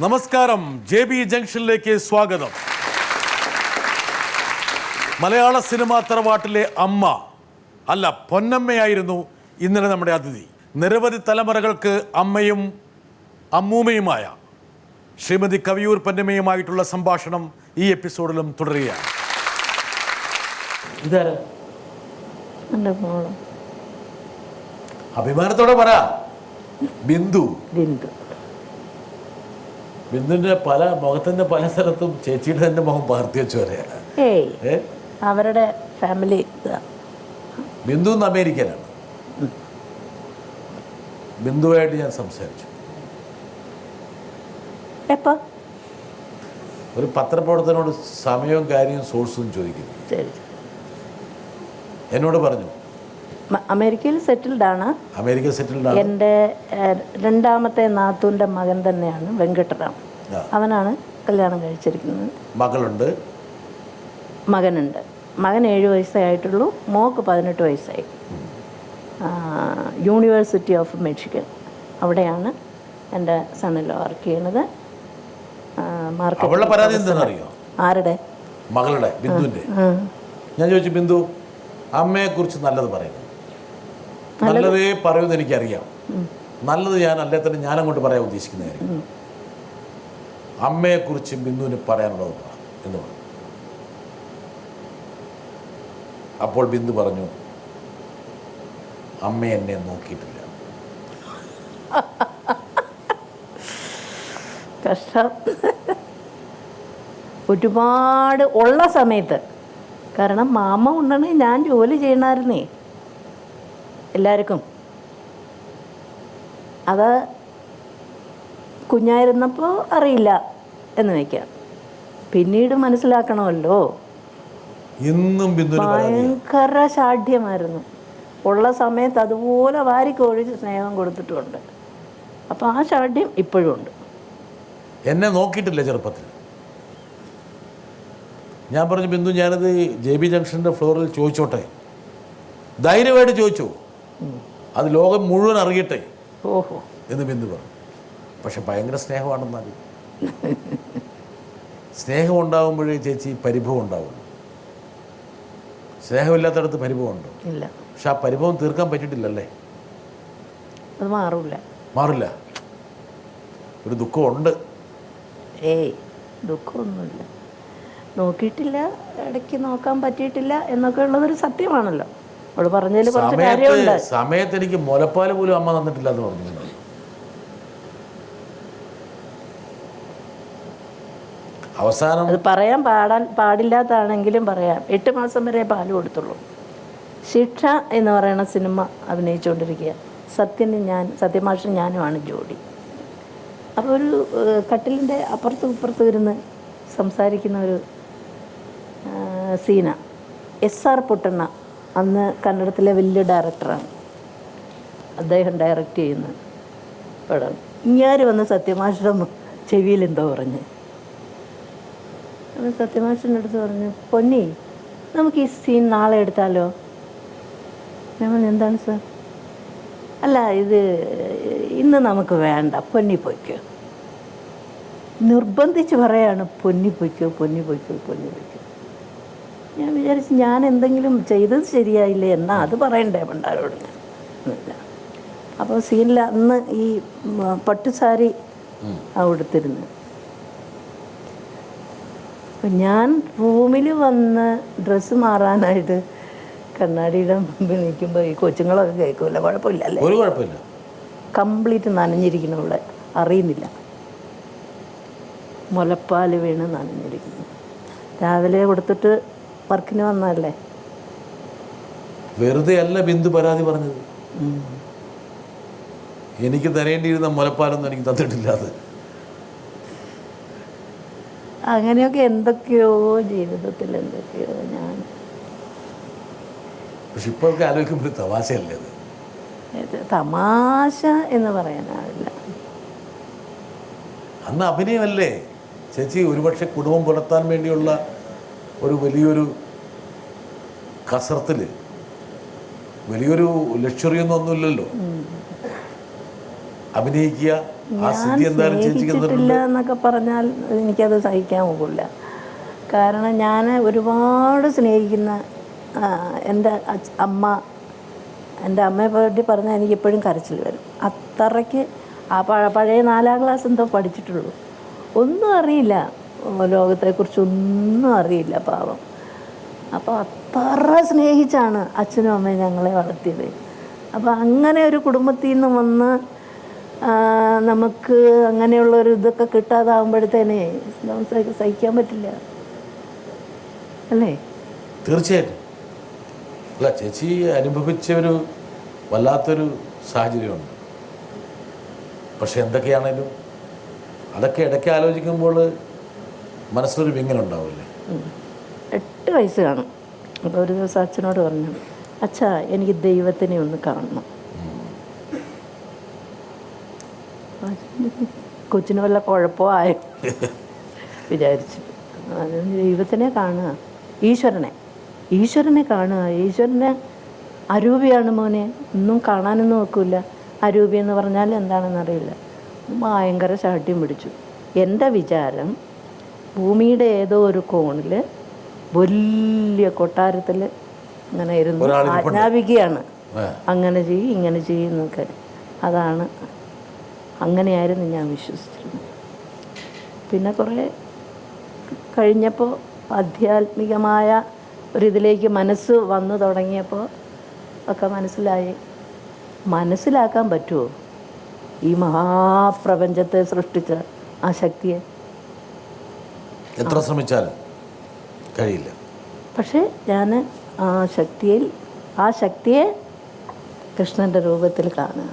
നമസ്കാരം, JB ജംഗ്ഷനിലേക്ക് സ്വാഗതം. മലയാള cinema തറവാട്ടിലെ അമ്മ അല്ല പൊന്നമ്മയായിരുന്നു ഇന്നലെ നമ്മുടെ അതിഥി. നിരവധി തലമുറകൾക്ക് അമ്മയും അമ്മൂമ്മയുമായ ശ്രീമതി കവിയൂർ പൊന്നമ്മയുമായിട്ടുള്ള സംഭാഷണം ഈ എപ്പിസോഡിലും തുടരുകയാണ്. ഇതാരാ? അഭിമാനത്തോടെ പറ. ബിന്ദു. ബിന്ദുവിന്റെ പല മുഖത്തിന്റെ പല സ്ഥലത്തും ചേച്ചിയുടെ തന്നെ മുഖം പകർത്തി വെച്ചു വരെയാണ്. അവരുടെ ഫാമിലി. ബിന്ദു അമേരിക്കയിലാണ്. ബിന്ദുവായിട്ട് ഞാൻ സംസാരിച്ചു. എപ്പോ? ഒരു പത്രപ്രവർത്തനോട് സമയവും കാര്യവും സോഴ്സും ചോദിക്കുന്നു. എന്നോട് പറഞ്ഞു അമേരിക്കയിൽ സെറ്റിൽഡ് ആണ്. അമേരിക്ക സെറ്റിൽഡ് ആണ്. എൻ്റെ രണ്ടാമത്തെ നാത്തൂൻ്റെ മകൻ തന്നെയാണ് വെങ്കട്ടറാം. അവനാണ് കല്യാണം കഴിച്ചിരിക്കുന്നത്. മകനുണ്ട്. മകൻ 7 വയസ്സേ ആയിട്ടുള്ളൂ. മോക്ക് 18 വയസ്സായി. യൂണിവേഴ്സിറ്റി ഓഫ് മിഷിഗൺ അവിടെയാണ് എൻ്റെ സണ്ണിൽ വർക്ക് ചെയ്യുന്നത്. ആരുടെ? മകളുടെ, ബിന്ദുവിൻ്റെ. ഞാൻ ചോദിച്ചു, ബിന്ദു അമ്മയെക്കുറിച്ച് നല്ലത് പറയുന്നു. നല്ലതേ പറയുമെന്ന് എനിക്കറിയാം. നല്ലത് ഞാൻ അല്ലേ തന്നെ ഞാൻ അങ്ങോട്ട് പറയാൻ ഉദ്ദേശിക്കുന്ന കാര്യം. അമ്മയെക്കുറിച്ച് ബിന്ദുവിന് പറയാനുള്ളത് എന്ന് പറഞ്ഞു. അപ്പോൾ ബിന്ദു പറഞ്ഞു, അമ്മ എന്നെ നോക്കിയിട്ടില്ല. കഷ്ടം. ഒരുപാട് ഉള്ള സമയത്ത്, കാരണം മാമ ഉണ്ടെങ്കിൽ ഞാൻ ജോലി ചെയ്യണമായിരുന്നേ എല്ലാവർക്കും. അത് കുഞ്ഞായിരുന്നപ്പോൾ അറിയില്ല എന്ന് വയ്ക്കാം. പിന്നീട് മനസ്സിലാക്കണമല്ലോ. ഭയങ്കര ശാഠ്യമായിരുന്നു. ഉള്ള സമയത്ത് അതുപോലെ വാരിക്കൊഴിച്ച് സ്നേഹം കൊടുത്തിട്ടുമുണ്ട്. അപ്പം ആ ശാഠ്യം ഇപ്പോഴും ഉണ്ട്. എന്നെ നോക്കിയിട്ടില്ല ചെറുപ്പത്തിൽ. ഞാൻ പറഞ്ഞു, ബിന്ദു ഞാനത് JB ജംഗ്ഷൻ്റെ ഫ്ലോറിൽ ചോദിച്ചോട്ടെ, ധൈര്യമായിട്ട് ചോദിച്ചു, അത് ലോകം മുഴുവൻ അറിയട്ടെ എന്ന് ബിന്ദു പറഞ്ഞു. പക്ഷെ ഭയങ്കര സ്നേഹമാണെന്നാലും. സ്നേഹം ഉണ്ടാകുമ്പോഴേ ചേച്ചി പരിഭവം ഉണ്ടാവും. സ്നേഹമില്ലാത്തടത്ത് പരിഭവം ഉണ്ടോ? ഇല്ല. പക്ഷെ ആ പരിഭവം തീർക്കാൻ പറ്റിയിട്ടില്ലല്ലേ? അത് മാറില്ല. ഒരു ദുഃഖമുണ്ട്. ദുഃഖമൊന്നുമില്ല. നോക്കിയിട്ടില്ല, ഇടയ്ക്ക് നോക്കാൻ പറ്റിയിട്ടില്ല എന്നൊക്കെ ഉള്ളതൊരു സത്യമാണല്ലോ. അവള് പറഞ്ഞതിൽ കുറച്ച് കാര്യമുണ്ട്. സമയത്ത് എനിക്ക് മുലപ്പാൽ പോലും അമ്മ തന്നിട്ടില്ല എന്ന് പറഞ്ഞു. അവസാനം അത് പറയാൻ പാടില്ലാത്താണെങ്കിലും പറയാം. 8 മാസം വരെ പാല് കൊടുത്തുള്ളൂ. ശിക്ഷ എന്ന് പറയുന്ന സിനിമ അഭിനയിച്ചുകൊണ്ടിരിക്കുക. സത്യമാഷും ഞാനുമാണ് ജോഡി. അപ്പോൾ ഒരു കട്ടിലിൻ്റെ അപ്പുറത്തും ഇപ്പുറത്തും ഇരുന്ന് സംസാരിക്കുന്ന ഒരു സീന. SR പൊട്ടണ്ണ അന്ന് കന്നഡത്തിലെ വലിയ ഡയറക്ടറാണ്. അദ്ദേഹം ഡയറക്റ്റ് ചെയ്യുന്ന പടം. ഇങ്ങാര് വന്ന് സത്യമാഷയുടെ ചെവിയിൽ എന്തോ പറഞ്ഞ്. അപ്പോൾ സത്യമാഷിൻ്റെ അടുത്ത് പറഞ്ഞു, പൊന്നി നമുക്ക് ഈ സീൻ നാളെ എടുത്താലോ? ഞാൻ എന്താണ് സാർ? അല്ല, ഇത് ഇന്ന് നമുക്ക് വേണ്ട, പൊന്നി പൊയ്ക്കോ. നിർബന്ധിച്ച് പറയാണ്, പൊന്നി പൊയ്ക്കോ. ഞാൻ വിചാരിച്ചു ഞാൻ എന്തെങ്കിലും ചെയ്തത് ശരിയായില്ലേ എന്നാ അത് പറയണ്ടേ പണ്ടാരോട്. അപ്പോൾ സീനിൽ അന്ന് ഈ പട്ടുസാരി ഉടുത്തിരുന്നു. അപ്പം ഞാൻ റൂമിൽ വന്ന് ഡ്രസ്സ് മാറാനായിട്ട് കണ്ണാടിയുടെ മുമ്പിൽ നിൽക്കുമ്പോൾ ഈ കൊച്ചുങ്ങളൊക്കെ കേൾക്കില്ല. കുഴപ്പമില്ലല്ലേ? ഒരു കുഴപ്പമില്ല. കംപ്ലീറ്റ് നനഞ്ഞിരിക്കണവിടെ അറിയുന്നില്ല. മുലപ്പാൽ വീണ് നനഞ്ഞിരിക്കുന്നു. രാവിലെ കൊടുത്തിട്ട് വർക്കിന് വന്നതല്ലേ. വെറുതെ അല്ല ബിന്ദു പരാതി പറഞ്ഞത്. എനിക്ക് തരേണ്ടിയിരുന്ന മുലപ്പാലൊന്നും എനിക്ക് തന്നിട്ടില്ല. അത് അങ്ങനെയൊക്കെ എന്തൊക്കെയോ ജീവിതത്തിൽ എന്തൊക്കെയോ ഞാൻ. പക്ഷെ ഇപ്പോഴൊക്കെ ആലോചിക്കുമ്പോൾ തമാശയല്ലേ അത്? തമാശ എന്ന് പറയാനാവില്ല. അന്ന് അഭിനയമല്ലേ ചേച്ചി? ഒരുപക്ഷെ കുടുംബം പുലർത്താൻ വേണ്ടിയുള്ള ഒരു വലിയൊരു കസർത്തിൽ വലിയൊരു ലക്ഷറിയൊന്നും ഒന്നുമില്ലല്ലോ. അഭിനയിക്കുക, ആ ഞാൻ സ്ഥിതി എന്തായാലും ചേച്ചിക്ക് സ്നേഹിച്ചിട്ടില്ല എന്നൊക്കെ പറഞ്ഞാൽ എനിക്കത് സഹിക്കാൻ പോകില്ല. കാരണം ഞാൻ ഒരുപാട് സ്നേഹിക്കുന്ന എൻ്റെ എൻ്റെ അമ്മയെ പറ്റി പറഞ്ഞാൽ എനിക്കിപ്പോഴും കരച്ചിൽ വരും. അത്രയ്ക്ക് ആ പഴയ 4ാം ക്ലാസ് എന്തോ പഠിച്ചിട്ടുള്ളൂ, ഒന്നും അറിയില്ല, ലോകത്തെക്കുറിച്ചൊന്നും അറിയില്ല പാവം. അപ്പോൾ അത്ര സ്നേഹിച്ചാണ് അച്ഛനും അമ്മയും ഞങ്ങളെ വളർത്തിയത്. അപ്പോൾ അങ്ങനെ ഒരു കുടുംബത്തിൽ നിന്ന് വന്ന് നമുക്ക് അങ്ങനെയുള്ളൊരു ഇതൊക്കെ കിട്ടാതാകുമ്പോഴത്തേനെ സഹിക്കാൻ പറ്റില്ല അല്ലേ? തീർച്ചയായിട്ടും. അല്ല, ചേച്ചി അനുഭവിച്ച ഒരു വല്ലാത്തൊരു സാഹചര്യമുണ്ട്. പക്ഷെ എന്തൊക്കെയാണേലും അതൊക്കെ ഇടയ്ക്ക് ആലോചിക്കുമ്പോൾ മനസ്സിലൊരു വിങ്ങലുണ്ടാവില്ലേ? 8 വയസ്സ് കാണും. അപ്പോൾ ഒരു ദിവസം അച്ഛനോട് പറഞ്ഞു, അച്ഛാ എനിക്ക് ദൈവത്തിനെ ഒന്ന് കാണണം. കൊച്ചിന് വല്ല കുഴപ്പമോ ആയോ വിചാരിച്ചു. ദൈവത്തിനെ കാണുക, ഈശ്വരനെ കാണുക. ഈശ്വരനെ അരൂപിയാണ് മോനെ, ഒന്നും കാണാനൊന്നും നോക്കില്ല. അരൂപി എന്ന് പറഞ്ഞാൽ എന്താണെന്നറിയില്ല. ഭയങ്കര ശാഠ്യം പിടിച്ചു. എൻ്റെ വിചാരം ഭൂമിയുടെ ഏതോ ഒരു കോണിൽ വലിയ കൊട്ടാരത്തിൽ ഇങ്ങനെ ഇരുന്ന് ആജ്ഞാപിക്കുകയാണ്, അങ്ങനെ ചെയ്യും ഇങ്ങനെ ചെയ്യുന്നൊക്കെ. അതാണ്, അങ്ങനെയായിരുന്നു ഞാൻ വിശ്വസിച്ചിരുന്നത്. പിന്നെ കുറേ കഴിഞ്ഞപ്പോൾ ആധ്യാത്മികമായ ഒരിതിലേക്ക് മനസ്സ് വന്നു തുടങ്ങിയപ്പോൾ ഒക്കെ മനസ്സിലാക്കാൻ പറ്റുമോ ഈ മഹാപ്രപഞ്ചത്തെ സൃഷ്ടിച്ച ആ ശക്തിയെ? എത്ര ശ്രമിച്ചാലും കഴിയില്ല. പക്ഷേ ഞാൻ ആ ശക്തിയെ കൃഷ്ണൻ്റെ രൂപത്തിൽ കാണുക.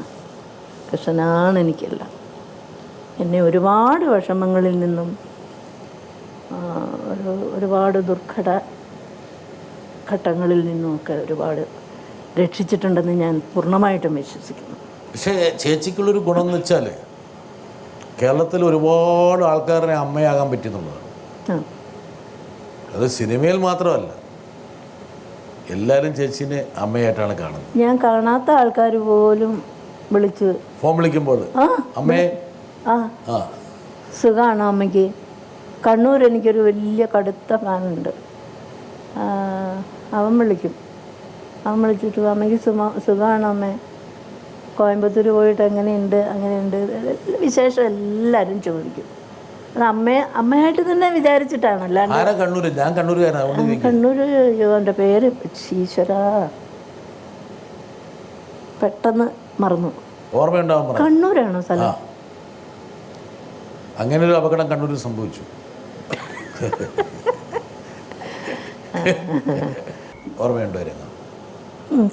കൃഷ്ണനാണ് എനിക്കെല്ലാം. എന്നെ ഒരുപാട് വിഷമങ്ങളിൽ നിന്നും ഒരുപാട് ദുർഘട ഘട്ടങ്ങളിൽ നിന്നുമൊക്കെ ഒരുപാട് രക്ഷിച്ചിട്ടുണ്ടെന്ന് ഞാൻ പൂർണ്ണമായിട്ടും വിശ്വസിക്കുന്നു. പക്ഷേ ചേച്ചിക്കുള്ളൊരു ഗുണം എന്ന് വെച്ചാൽ കേരളത്തിൽ ഒരുപാട് ആൾക്കാരെ അമ്മയാകാൻ പറ്റുന്നുള്ളതാണ്. അത് സിനിമയിൽ മാത്രമല്ല, എല്ലാവരും ചേച്ചീനെ അമ്മയായിട്ടാണ് കാണുന്നത്. ഞാൻ കാണാത്ത ആൾക്കാർ പോലും വിളിച്ച് ഫോൺ വിളിക്കുമ്പോൾ അമ്മേ സുഖമാണോ അമ്മയ്ക്ക്? കണ്ണൂർ എനിക്കൊരു വലിയ കടുത്ത ഫാനുണ്ട്. അവൻ വിളിച്ചിട്ട് അമ്മയ്ക്ക് സുഖമാണോ അമ്മേ? കോയമ്പത്തൂർ പോയിട്ട് അങ്ങനെയുണ്ട് വിശേഷം എല്ലാവരും ചോദിക്കും. അത് അമ്മയായിട്ട് തന്നെ വിചാരിച്ചിട്ടാണ്. അല്ലാണ്ട് കണ്ണൂർ എൻ്റെ പേര് ഈശ്വര പെട്ടെന്ന് മറന്നു. ഓർമ്മയുണ്ടാവും. കണ്ണൂരാണോ സ്ഥലം? അങ്ങനെ ഒരു അപകടം കണ്ണൂരിൽ സംഭവിച്ചു. ഓർമ്മയുണ്ടായിരുന്നു.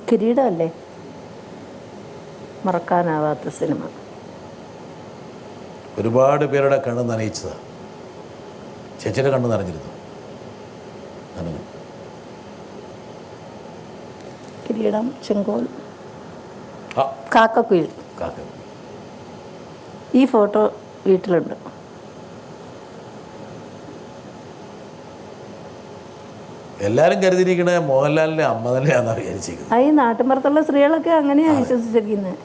കിരീടമല്ലേ മറക്കാനാവാത്ത സിനിമ. ഒരുപാട് പേരുടെ കണ്ണ് നനയിച്ചതാണ്. ചേച്ചിയുടെ കണ്ണ് നനഞ്ഞിരുന്നു. കിരീടം, ചെങ്കോൽ, കാക്കക്കുയിൽ. ഈ ഫോട്ടോ വീട്ടിലുണ്ട്. എല്ലാവരും കരുതിയിരിക്കണേ മോഹൻലാലിൻ്റെ അമ്മ തന്നെയാണെന്നാണ് വിചാരിച്ചിരിക്കുന്നത്. ഈ നാട്ടിൻപുറത്തുള്ള സ്ത്രീകളൊക്കെ അങ്ങനെയാണ് വിശ്വസിച്ചിരിക്കുന്നത്.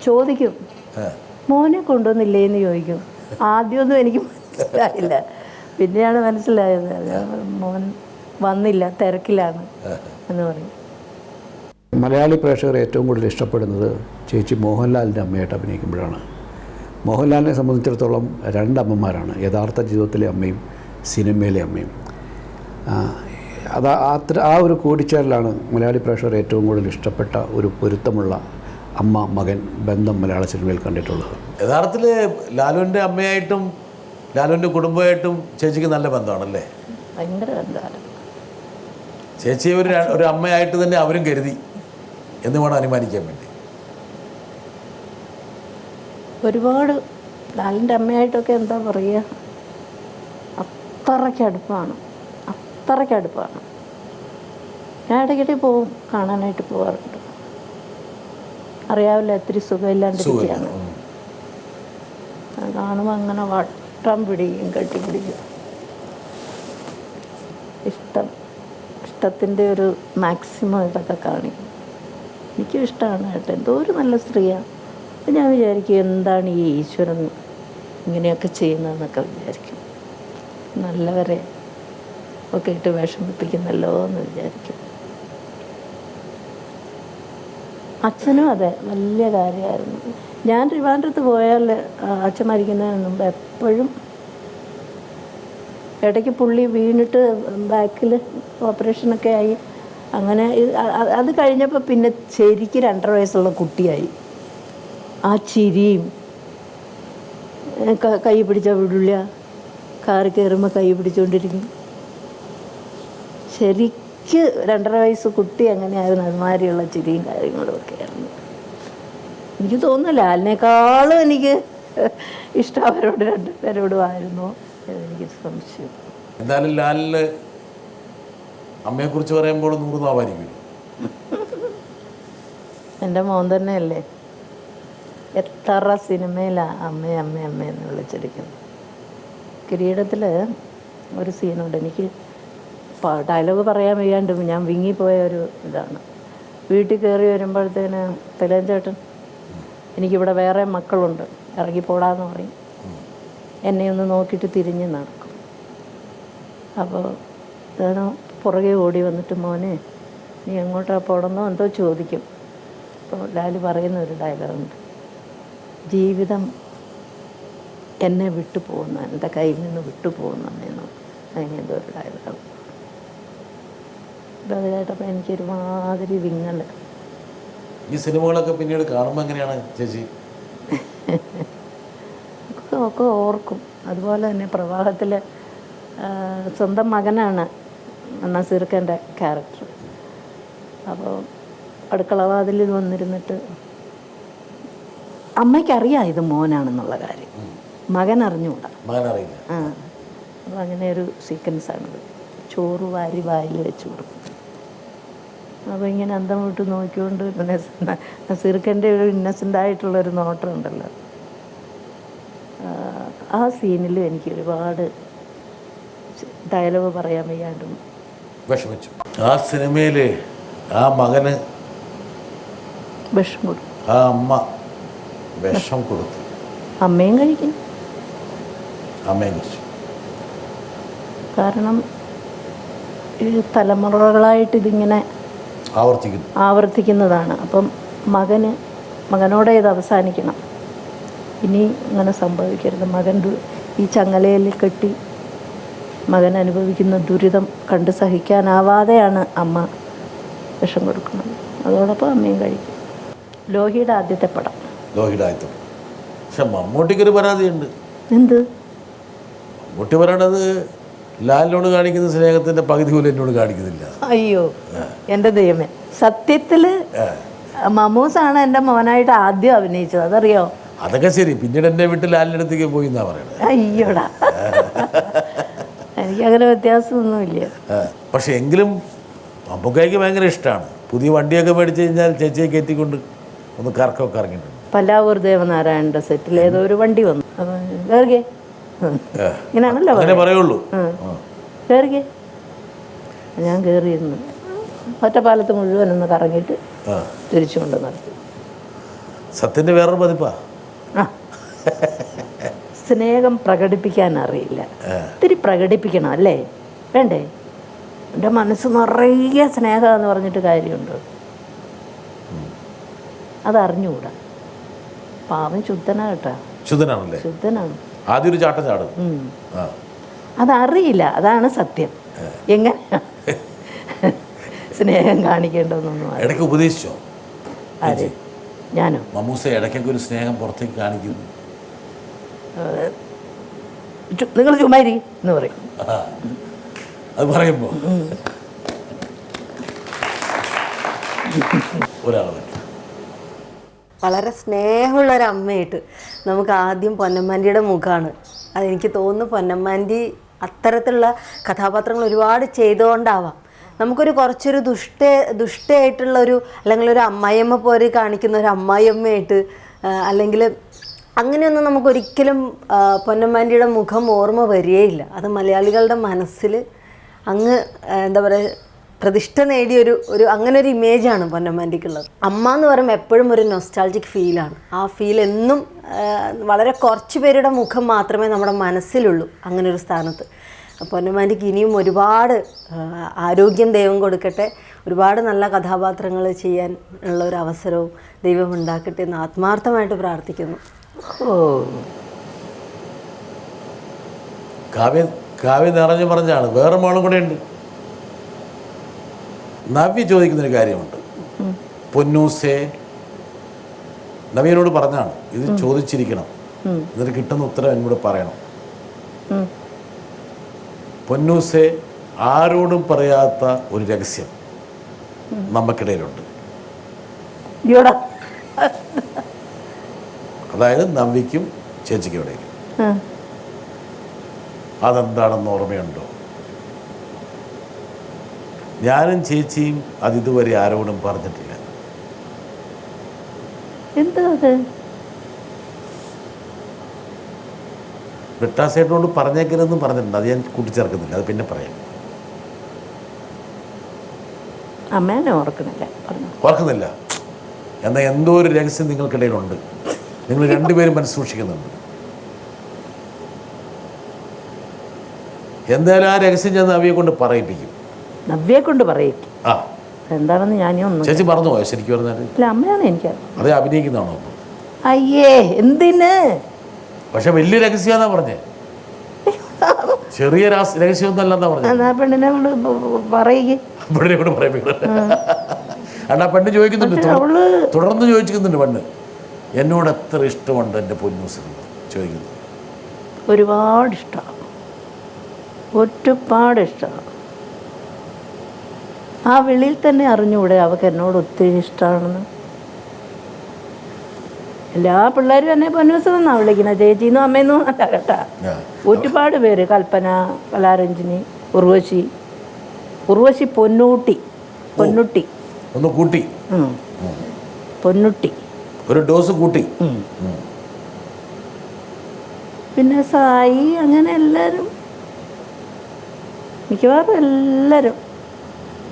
ചോദിക്കും, മോനെ കൊണ്ടുവന്നില്ലേന്ന് ചോദിക്കും. ആദ്യമൊന്നും എനിക്ക് മനസ്സിലായില്ല, പിന്നെയാണ് മനസ്സിലായത് മോൻ വന്നില്ല, തിരക്കിലാണ് എന്ന് പറയും. മലയാളി പ്രേക്ഷകർ ഏറ്റവും കൂടുതൽ ഇഷ്ടപ്പെടുന്നത് ചേച്ചി മോഹൻലാലിൻ്റെ അമ്മയായിട്ട് അഭിനയിക്കുമ്പോഴാണ്. മോഹൻലാലിനെ സംബന്ധിച്ചിടത്തോളം 2 അമ്മമാരാണ്, യഥാർത്ഥ ജീവിതത്തിലെ അമ്മയും സിനിമയിലെ അമ്മയും. ആ ഒരു കൂടിച്ചേരലാണ് മലയാളി പ്രേക്ഷകർ ഏറ്റവും കൂടുതൽ ഇഷ്ടപ്പെട്ട ഒരു പൊരുത്തമുള്ള അമ്മ മകൻ ബന്ധം മലയാള സിനിമയിൽ കണ്ടിട്ടുള്ളത്. യഥാർത്ഥത്തിൽ ലാലുവിൻ്റെ അമ്മയായിട്ടും ലാലുവിൻ്റെ കുടുംബമായിട്ടും ചേച്ചിക്ക് നല്ല ബന്ധമാണല്ലേ? ഭയങ്കര ബന്ധമാണ്. ചേച്ചിയെ ഒരു അമ്മയായിട്ട് തന്നെ അവരും കരുതി എന്ന് വേണം അനുമാനിക്കാൻ വേണ്ടി. ഒരുപാട് ലാലിൻ്റെ അമ്മയായിട്ടൊക്കെ എന്താ പറയുക, അത്രയ്ക്ക് അടുപ്പാണ്. ഞാൻ ഇടയ്ക്കിടെ പോവും, കാണാനായിട്ട് പോകാറുണ്ട്. അറിയാവില്ല, ഒത്തിരി സുഖമില്ലാണ്ടിരിക്കുകയാണ്. കാണുമ്പോൾ അങ്ങനെ വട്ടം പിടിക്കും, കെട്ടിപ്പിടിക്കും. ഇഷ്ടത്തിൻ്റെ ഒരു മാക്സിമം ഇതൊക്കെ കാണിക്കും. എനിക്കും ഇഷ്ടമാണ് കേട്ടോ. എന്തോ ഒരു നല്ല സ്ത്രീയാണ്. അപ്പം ഞാൻ വിചാരിക്കും എന്താണ് ഈ ഈശ്വരൻ ഇങ്ങനെയൊക്കെ ചെയ്യുന്നതെന്നൊക്കെ വിചാരിക്കും. നല്ലവരെ ഒക്കെ ഇട്ട് വിഷമിപ്പിക്കുന്നല്ലോ എന്ന് വിചാരിക്കും. അച്ഛനും അതെ, വലിയ കാര്യമായിരുന്നു. ഞാൻ ട്രിവാൻഡ്രത്ത് പോയാൽ അച്ഛൻ മരിക്കുന്നതിന് മുമ്പ് എപ്പോഴും ഇടയ്ക്ക് പുള്ളി വീണിട്ട് ബാക്കിൽ ഓപ്പറേഷനൊക്കെ ആയി. അങ്ങനെ അത് കഴിഞ്ഞപ്പോൾ പിന്നെ ശരിക്ക് 2.5 വയസ്സുള്ള കുട്ടിയായി. ആ ചിരിയും, കൈ പിടിച്ചാൽ വിടില്ല, കാറി കയറുമ്പോൾ കൈ പിടിച്ചുകൊണ്ടിരിക്കും. ശരിക്ക് 2.5 വയസ്സ് കുട്ടി അങ്ങനെയായിരുന്നു. അതുമാതിരിയുള്ള ചിരിയും കാര്യങ്ങളും ഒക്കെ ആയിരുന്നു. എനിക്ക് തോന്നുന്നില്ല ലാലിനേക്കാളും എനിക്ക് ഇഷ്ടം അവരോട് 2 പേരോടുമായിരുന്നു എനിക്ക് സംശയം. എന്തായാലും ലാലിന് അമ്മയെക്കുറിച്ച് പറയുമ്പോൾ 100 നാവായിരിക്കും. എൻ്റെ മോൻ തന്നെയല്ലേ എത്ര സിനിമയിലാണ് അമ്മ അമ്മ അമ്മ എന്ന് വിളിച്ചിരിക്കുന്നത്. കിരീടത്തിൽ ഒരു സീനുണ്ട്, എനിക്ക് ഡയലോഗ് പറയാൻ വയ്യാണ്ട് ഞാൻ വിങ്ങിപ്പോയ ഒരു ഇതാണ്. വീട്ടിൽ കയറി വരുമ്പോഴത്തേന് തിലകൻ ചേട്ടൻ എനിക്കിവിടെ വേറെ മക്കളുണ്ട്, ഇറങ്ങിപ്പോടാന്ന് പറയും. എന്നെ ഒന്ന് നോക്കിയിട്ട് തിരിഞ്ഞ് നടക്കും. അപ്പോൾ ഞാൻ പുറകെ ഓടി വന്നിട്ട് മോനെ നീ എങ്ങോട്ടാ പോകണമെന്നോ എന്തോ ചോദിക്കും. അപ്പോൾ ലാല് പറയുന്ന ഒരു ഡയലോഗുണ്ട്, ജീവിതം എന്നെ വിട്ടു പോകുന്ന, എൻ്റെ കയ്യിൽ നിന്ന് വിട്ടു പോകുന്നതെന്നോ അങ്ങനെ എന്തോ ഒരു ഡയലോഗ്. അപ്പോൾ അത് കേട്ടപ്പോൾ എനിക്കൊരുമാതിരി വിങ്ങൽ. ഈ സിനിമകളൊക്കെ പിന്നീട് കാണുമ്പോൾ എങ്ങനെയാണ് ചേച്ചി? ഒക്കെ ഓർക്കും. അതുപോലെ തന്നെ പ്രവാഹത്തിൽ സ്വന്തം മകനാണ് നസീർക്കൻ്റെ ക്യാരക്ടർ. അപ്പോൾ അടുക്കളവാതിലിൽ വന്നിരുന്നിട്ട് അമ്മയ്ക്കറിയാം ഇത് മോനാണെന്നുള്ള കാര്യം, മകൻ അറിഞ്ഞുകൂടാ. ആ, അപ്പോൾ അങ്ങനെ ഒരു സീക്വൻസാണിത്. ചോറ് വാരി വായിൽ വെച്ച് കൊടുക്കും. അപ്പോൾ ഇങ്ങനെ അന്തം വിട്ട് നോക്കിക്കൊണ്ട് നസീർക്കൻ്റെ ഒരു ഇന്നസെൻ്റായിട്ടുള്ളൊരു നോട്ടം ഉണ്ടല്ലോ, ആ സീനിൽ എനിക്ക് ഒരുപാട് ഡയലോഗ് പറയാൻ വയ്യാണ്ടും വിഷമിച്ചു. ആ സിനിമയിൽ ആ മകന് വിഷം കൊടുക്കും, ആ അമ്മ വിഷം കൊടുത്തു, അമ്മയും കഴിക്കും. അമ്മയും കഴിച്ചു. കാരണം ഈ തലമുറകളായിട്ട് ഇതിങ്ങനെ ആവർത്തിക്കുന്നതാണ്. അപ്പം മകനോടെ ഇത് അവസാനിക്കണം, ഇനി ഇങ്ങനെ സംഭവിക്കരുത്. മകൻ ഈ ചങ്ങലയിൽ കെട്ടി മകൻ അനുഭവിക്കുന്ന ദുരിതം കണ്ട് സഹിക്കാനാവാതെയാണ് അമ്മ വിഷം കൊടുക്കുന്നത്. അതോടൊപ്പം അമ്മയും കഴിക്കും. ലോഹിയുടെ ആദ്യത്തെ പടം. പക്ഷെ മമ്മൂട്ടിക്കൊരു പരാതിയുണ്ട്. എന്ത്? മമ്മൂട്ടി പറയണത് ലാലിനോട് കാണിക്കുന്ന സ്നേഹത്തിൻ്റെ പകുതി പോലും എന്നോട് കാണിക്കുന്നില്ല. അയ്യോ എൻ്റെ ദൈവമേ, സത്യത്തിൽ മമ്മൂസാണ് എൻ്റെ മോനായിട്ട് ആദ്യം അഭിനയിച്ചത്, അതറിയോ? അതൊക്കെ ശരി. പിന്നീട് എൻ്റെ വീട്ടിൽ ലാലിൻ്റെ അടുത്തേക്ക് പോയി എന്നാ പറയണത്. അയ്യോടാ, എനിക്കങ്ങനെ വ്യത്യാസമൊന്നുമില്ല. പക്ഷെ എങ്കിലും മമ്മൂക്കായ്ക്ക് ഭയങ്കര ഇഷ്ടമാണ്. പുതിയ വണ്ടിയൊക്കെ മേടിച്ച് കഴിഞ്ഞാൽ ചേച്ചിയെ കയറ്റിക്കൊണ്ട് ഒന്ന് കറക്കമൊക്കെ ഇറങ്ങിയിട്ടുണ്ട്. പല്ലാവൂർ ദേവനാരായണൻ്റെ സെറ്റിൽ ഏതോ ഒരു വണ്ടി വന്നു, കയറിക്കേ, ഇങ്ങനെയാണല്ലോ അങ്ങനെ പറയുള്ളൂ. കയറിക്കേ. ഞാൻ കയറിയിരുന്നു, ഒറ്റപ്പാലത്ത് മുഴുവൻ ഒന്ന് കറങ്ങിയിട്ട് തിരിച്ചു കൊണ്ട് നടത്തി. സത്യൻ്റെ വേറൊരു പതിപ്പാ. സ്നേഹം പ്രകടിപ്പിക്കാൻ അറിയില്ല, ഇത്തിരി പ്രകടിപ്പിക്കണം അല്ലേ? വേണ്ടേ? എൻ്റെ മനസ്സ് നിറയെ സ്നേഹം എന്ന് പറഞ്ഞിട്ട് കാര്യമുണ്ട്. അതറിഞ്ഞുകൂടാ. പാവം ശുദ്ധനാ കേട്ടാ. ശുദ്ധനാണല്ലേ? ശുദ്ധനാണ്. ആദ്യം ഒരു ചാട്ടം ചാടും. അതറിയില്ല, അതാണ് സത്യം. എങ്ങനെ സ്നേഹം കാണിക്കേണ്ടതെന്നൊന്നും ഇടയ്ക്ക് ഉപദേശിച്ചോ? അതെ, ഞാനോ? മമ്മൂസ ഇടയ്ക്കൊക്കെ ഒരു സ്നേഹം പുറത്തേക്ക് കാണിക്കുന്നു. നിങ്ങൾ ചുമ്മാരി എന്ന് പറയും. അത് പറയുമ്പോൾ ഒരാൾ വളരെ സ്നേഹമുള്ളൊരമ്മയായിട്ട് നമുക്ക് ആദ്യം പൊന്നമ്മാൻ്റിയുടെ മുഖമാണ്. അതെനിക്ക് തോന്നുന്നു പൊന്നമ്മാൻ്റി അത്തരത്തിലുള്ള കഥാപാത്രങ്ങൾ ഒരുപാട് ചെയ്തുകൊണ്ടാവാം നമുക്കൊരു കുറച്ചൊരു ദുഷ്ടയായിട്ടുള്ളൊരു അല്ലെങ്കിൽ ഒരു അമ്മായിയമ്മ പോലെ കാണിക്കുന്ന ഒരു അമ്മായിയമ്മയായിട്ട് അല്ലെങ്കിൽ അങ്ങനെയൊന്നും നമുക്കൊരിക്കലും പൊന്നമ്മാൻ്റിയുടെ മുഖം ഓർമ്മ വരികയില്ല. അത് മലയാളികളുടെ മനസ്സിൽ അങ്ങ് എന്താ പറയുക പ്രതിഷ്ഠ നേടിയൊരു അങ്ങനെ ഒരു ഇമേജാണ് പൊന്നമ്മാൻ്റിക്കുള്ളത്. അമ്മ എന്ന് പറയുമ്പോൾ എപ്പോഴും ഒരു നൊസ്റ്റാൾജിക് ഫീലാണ്. ആ ഫീൽ എന്നും വളരെ കുറച്ച് പേരുടെ മുഖം മാത്രമേ നമ്മുടെ മനസ്സിലുള്ളൂ അങ്ങനെ ഒരു സ്ഥാനത്ത്. പൊന്നമ്മാൻ്റിക്ക് ഇനിയും ഒരുപാട് ആരോഗ്യം ദൈവം കൊടുക്കട്ടെ, ഒരുപാട് നല്ല കഥാപാത്രങ്ങൾ ചെയ്യാൻ ഉള്ള ഒരു അവസരവും ദൈവം ഉണ്ടാക്കട്ടെ എന്ന് ആത്മാർത്ഥമായിട്ട് പ്രാർത്ഥിക്കുന്നു. കാവ്യ നിറഞ്ഞു പറഞ്ഞാണ്. വേറെ മോളും കൂടെ ഉണ്ട്. നവ്യ ചോദിക്കുന്നൊരു കാര്യമുണ്ട്. പൊന്നൂസേ, നവ്യനോട് പറഞ്ഞാണ് ഇത് ചോദിച്ചിരിക്കണം, ഇതിന് കിട്ടുന്ന ഉത്തരം എന്നോട് പറയണം. പൊന്നൂസേ, ആരോടും പറയാത്ത ഒരു രഹസ്യം നമുക്കിടയിലുണ്ട്. അതായത് നവ്യയ്ക്കും ചേച്ചിക്കും ഇടയിൽ. അതെന്താണെന്ന് ഓർമ്മയുണ്ടോ? ഞാനും ചേച്ചിയും അതിതുവരെ ആരോടും പറഞ്ഞിട്ടില്ല. എന്താ ബ്രിട്ടാസേട്ടനോട് പറഞ്ഞേക്കരുതെന്ന് പറഞ്ഞിട്ടുണ്ട്. അത് ഞാൻ കൂട്ടിച്ചേർക്കുന്നില്ല, അത് പിന്നെ പറയാം. അമ്മേനെ ഓർക്കുന്നില്ല. എന്നാൽ എന്തോ ഒരു രഹസ്യം നിങ്ങൾക്കിടയിലുണ്ട്. നിങ്ങൾ രണ്ടുപേരും മനസ്സ് സൂക്ഷിക്കുന്നുണ്ട്. എന്തായാലും ആ രഹസ്യം ഞാൻ നവ്യയെ കൊണ്ട് പറയിപ്പിക്കും. നവ്യയെ കൊണ്ട് പറയിക്കും. ആ, എന്താണെന്ന് ഞാനൊന്നും ചേച്ചി മറന്നു പോയോ? ശരിക്കും പറഞ്ഞാൽ ഇല്ല, അമ്മയാണ് എനിക്ക്. അതേ അഭിനയിക്കുന്നതാണോ? അയ്യേ, എന്തിന്? പക്ഷെ വലിയ രഹസ്യമാണെന്നാ പറഞ്ഞേ. ചെറിയ രഹസ്യമൊന്നല്ലെന്നാ പറഞ്ഞത്. പെണ്ണിനെ കൊണ്ട് പറയിക്കും. പെണ്ണിനെ കൊണ്ട് പറയിപ്പിക്കണം. അണ്ണാ പെണ്ണ് ചോദിക്കുന്നുണ്ട്, തുടർന്ന് ചോദിക്കുന്നുണ്ട്. പെണ്ണ് എന്നോട് എത്ര ഇഷ്ടമുണ്ട് എൻ്റെ പൊന്നൂസ് ചോദിക്കുന്നു. ഒരുപാട് ഇഷ്ടമാണ്, ഒരുപാട് ഇഷ്ടമാണ്. ആ വെളിയിൽ തന്നെ അറിഞ്ഞുകൂടെ അവൾക്ക് എന്നോട് ഒത്തിരി ഇഷ്ടമാണെന്ന്. എല്ലാ പിള്ളേരും എന്നെ പൊന്നൂസെന്നാണ് വിളിക്കുന്നത്. ചേച്ചിന്നും അമ്മയെന്നും അല്ല കേട്ടാ. ഒരുപാട് പേര്, കൽപ്പന, കലാരഞ്ജിനി, ഉർവശി, പൊന്നുട്ടി ഒന്ന് കൂട്ടി, പൊന്നുട്ടി ഒരു ഡോസ് കൂട്ടി. പിന്നെ സായി, അങ്ങനെ എല്ലാവരും, മിക്കവാറും എല്ലാവരും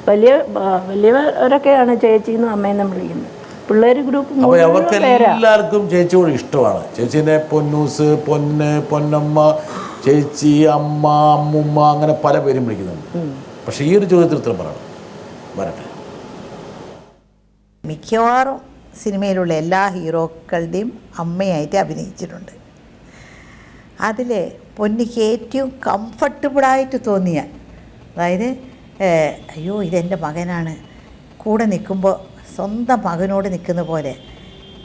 വലിയവരൊക്കെയാണ് ചേച്ചിന്നും അമ്മയെന്നും വിളിക്കുന്നത്. പിള്ളേർ ഗ്രൂപ്പ് അപ്പോൾ അവർക്ക് എല്ലാവർക്കും ചേച്ചിയോട് ഇഷ്ടമാണ്. ചേച്ചീനെ പൊന്നൂസ്, പൊന്ന്, പൊന്നമ്മ, ചേച്ചി, അമ്മ, അമ്മുമ്മ, അങ്ങനെ പല പേരും വിളിക്കുന്നുണ്ട്. പക്ഷേ ഈ ഒരു ചോദ്യത്തിൽ ഉത്തരം പറയണം. വരട്ടെ. മിക്കവാറും സിനിമയിലുള്ള എല്ലാ ഹീറോക്കളുടെയും അമ്മയായിട്ട് അഭിനയിച്ചിട്ടുണ്ട്. അതിൽ പൊന്നിക്ക് ഏറ്റവും കംഫർട്ടബിളായിട്ട് തോന്നിയ, അതായത് അയ്യോ ഇതെൻ്റെ മകനാണ്, കൂടെ നിൽക്കുമ്പോൾ സ്വന്തം മകനോട് നിൽക്കുന്ന പോലെ,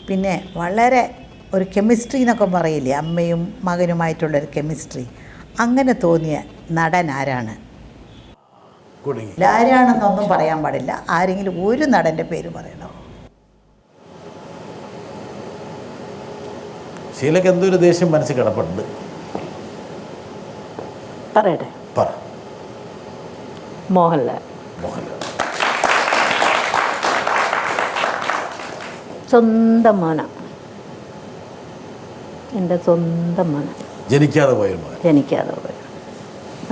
പിന്നെ വളരെ ഒരു കെമിസ്ട്രി എന്നൊക്കെ പറയില്ലേ, അമ്മയും മകനുമായിട്ടുള്ളൊരു കെമിസ്ട്രി, അങ്ങനെ തോന്നിയ നടൻ ആരാണ്? ആരാണെന്നൊന്നും പറയാൻ പാടില്ല, ആരെങ്കിലും ഒരു നടൻ്റെ പേര് പറയണം. ഷീലക്ക് എന്തോ ഒരു ദേഷ്യം മനസ്സിൽ കിടപ്പുണ്ട്. പറയട്ടെ. പറ. മോഹൻലാൽ. സ്വന്തം മോന, എൻ്റെ സ്വന്തം മോന. ജനിക്കാതെ പോയ.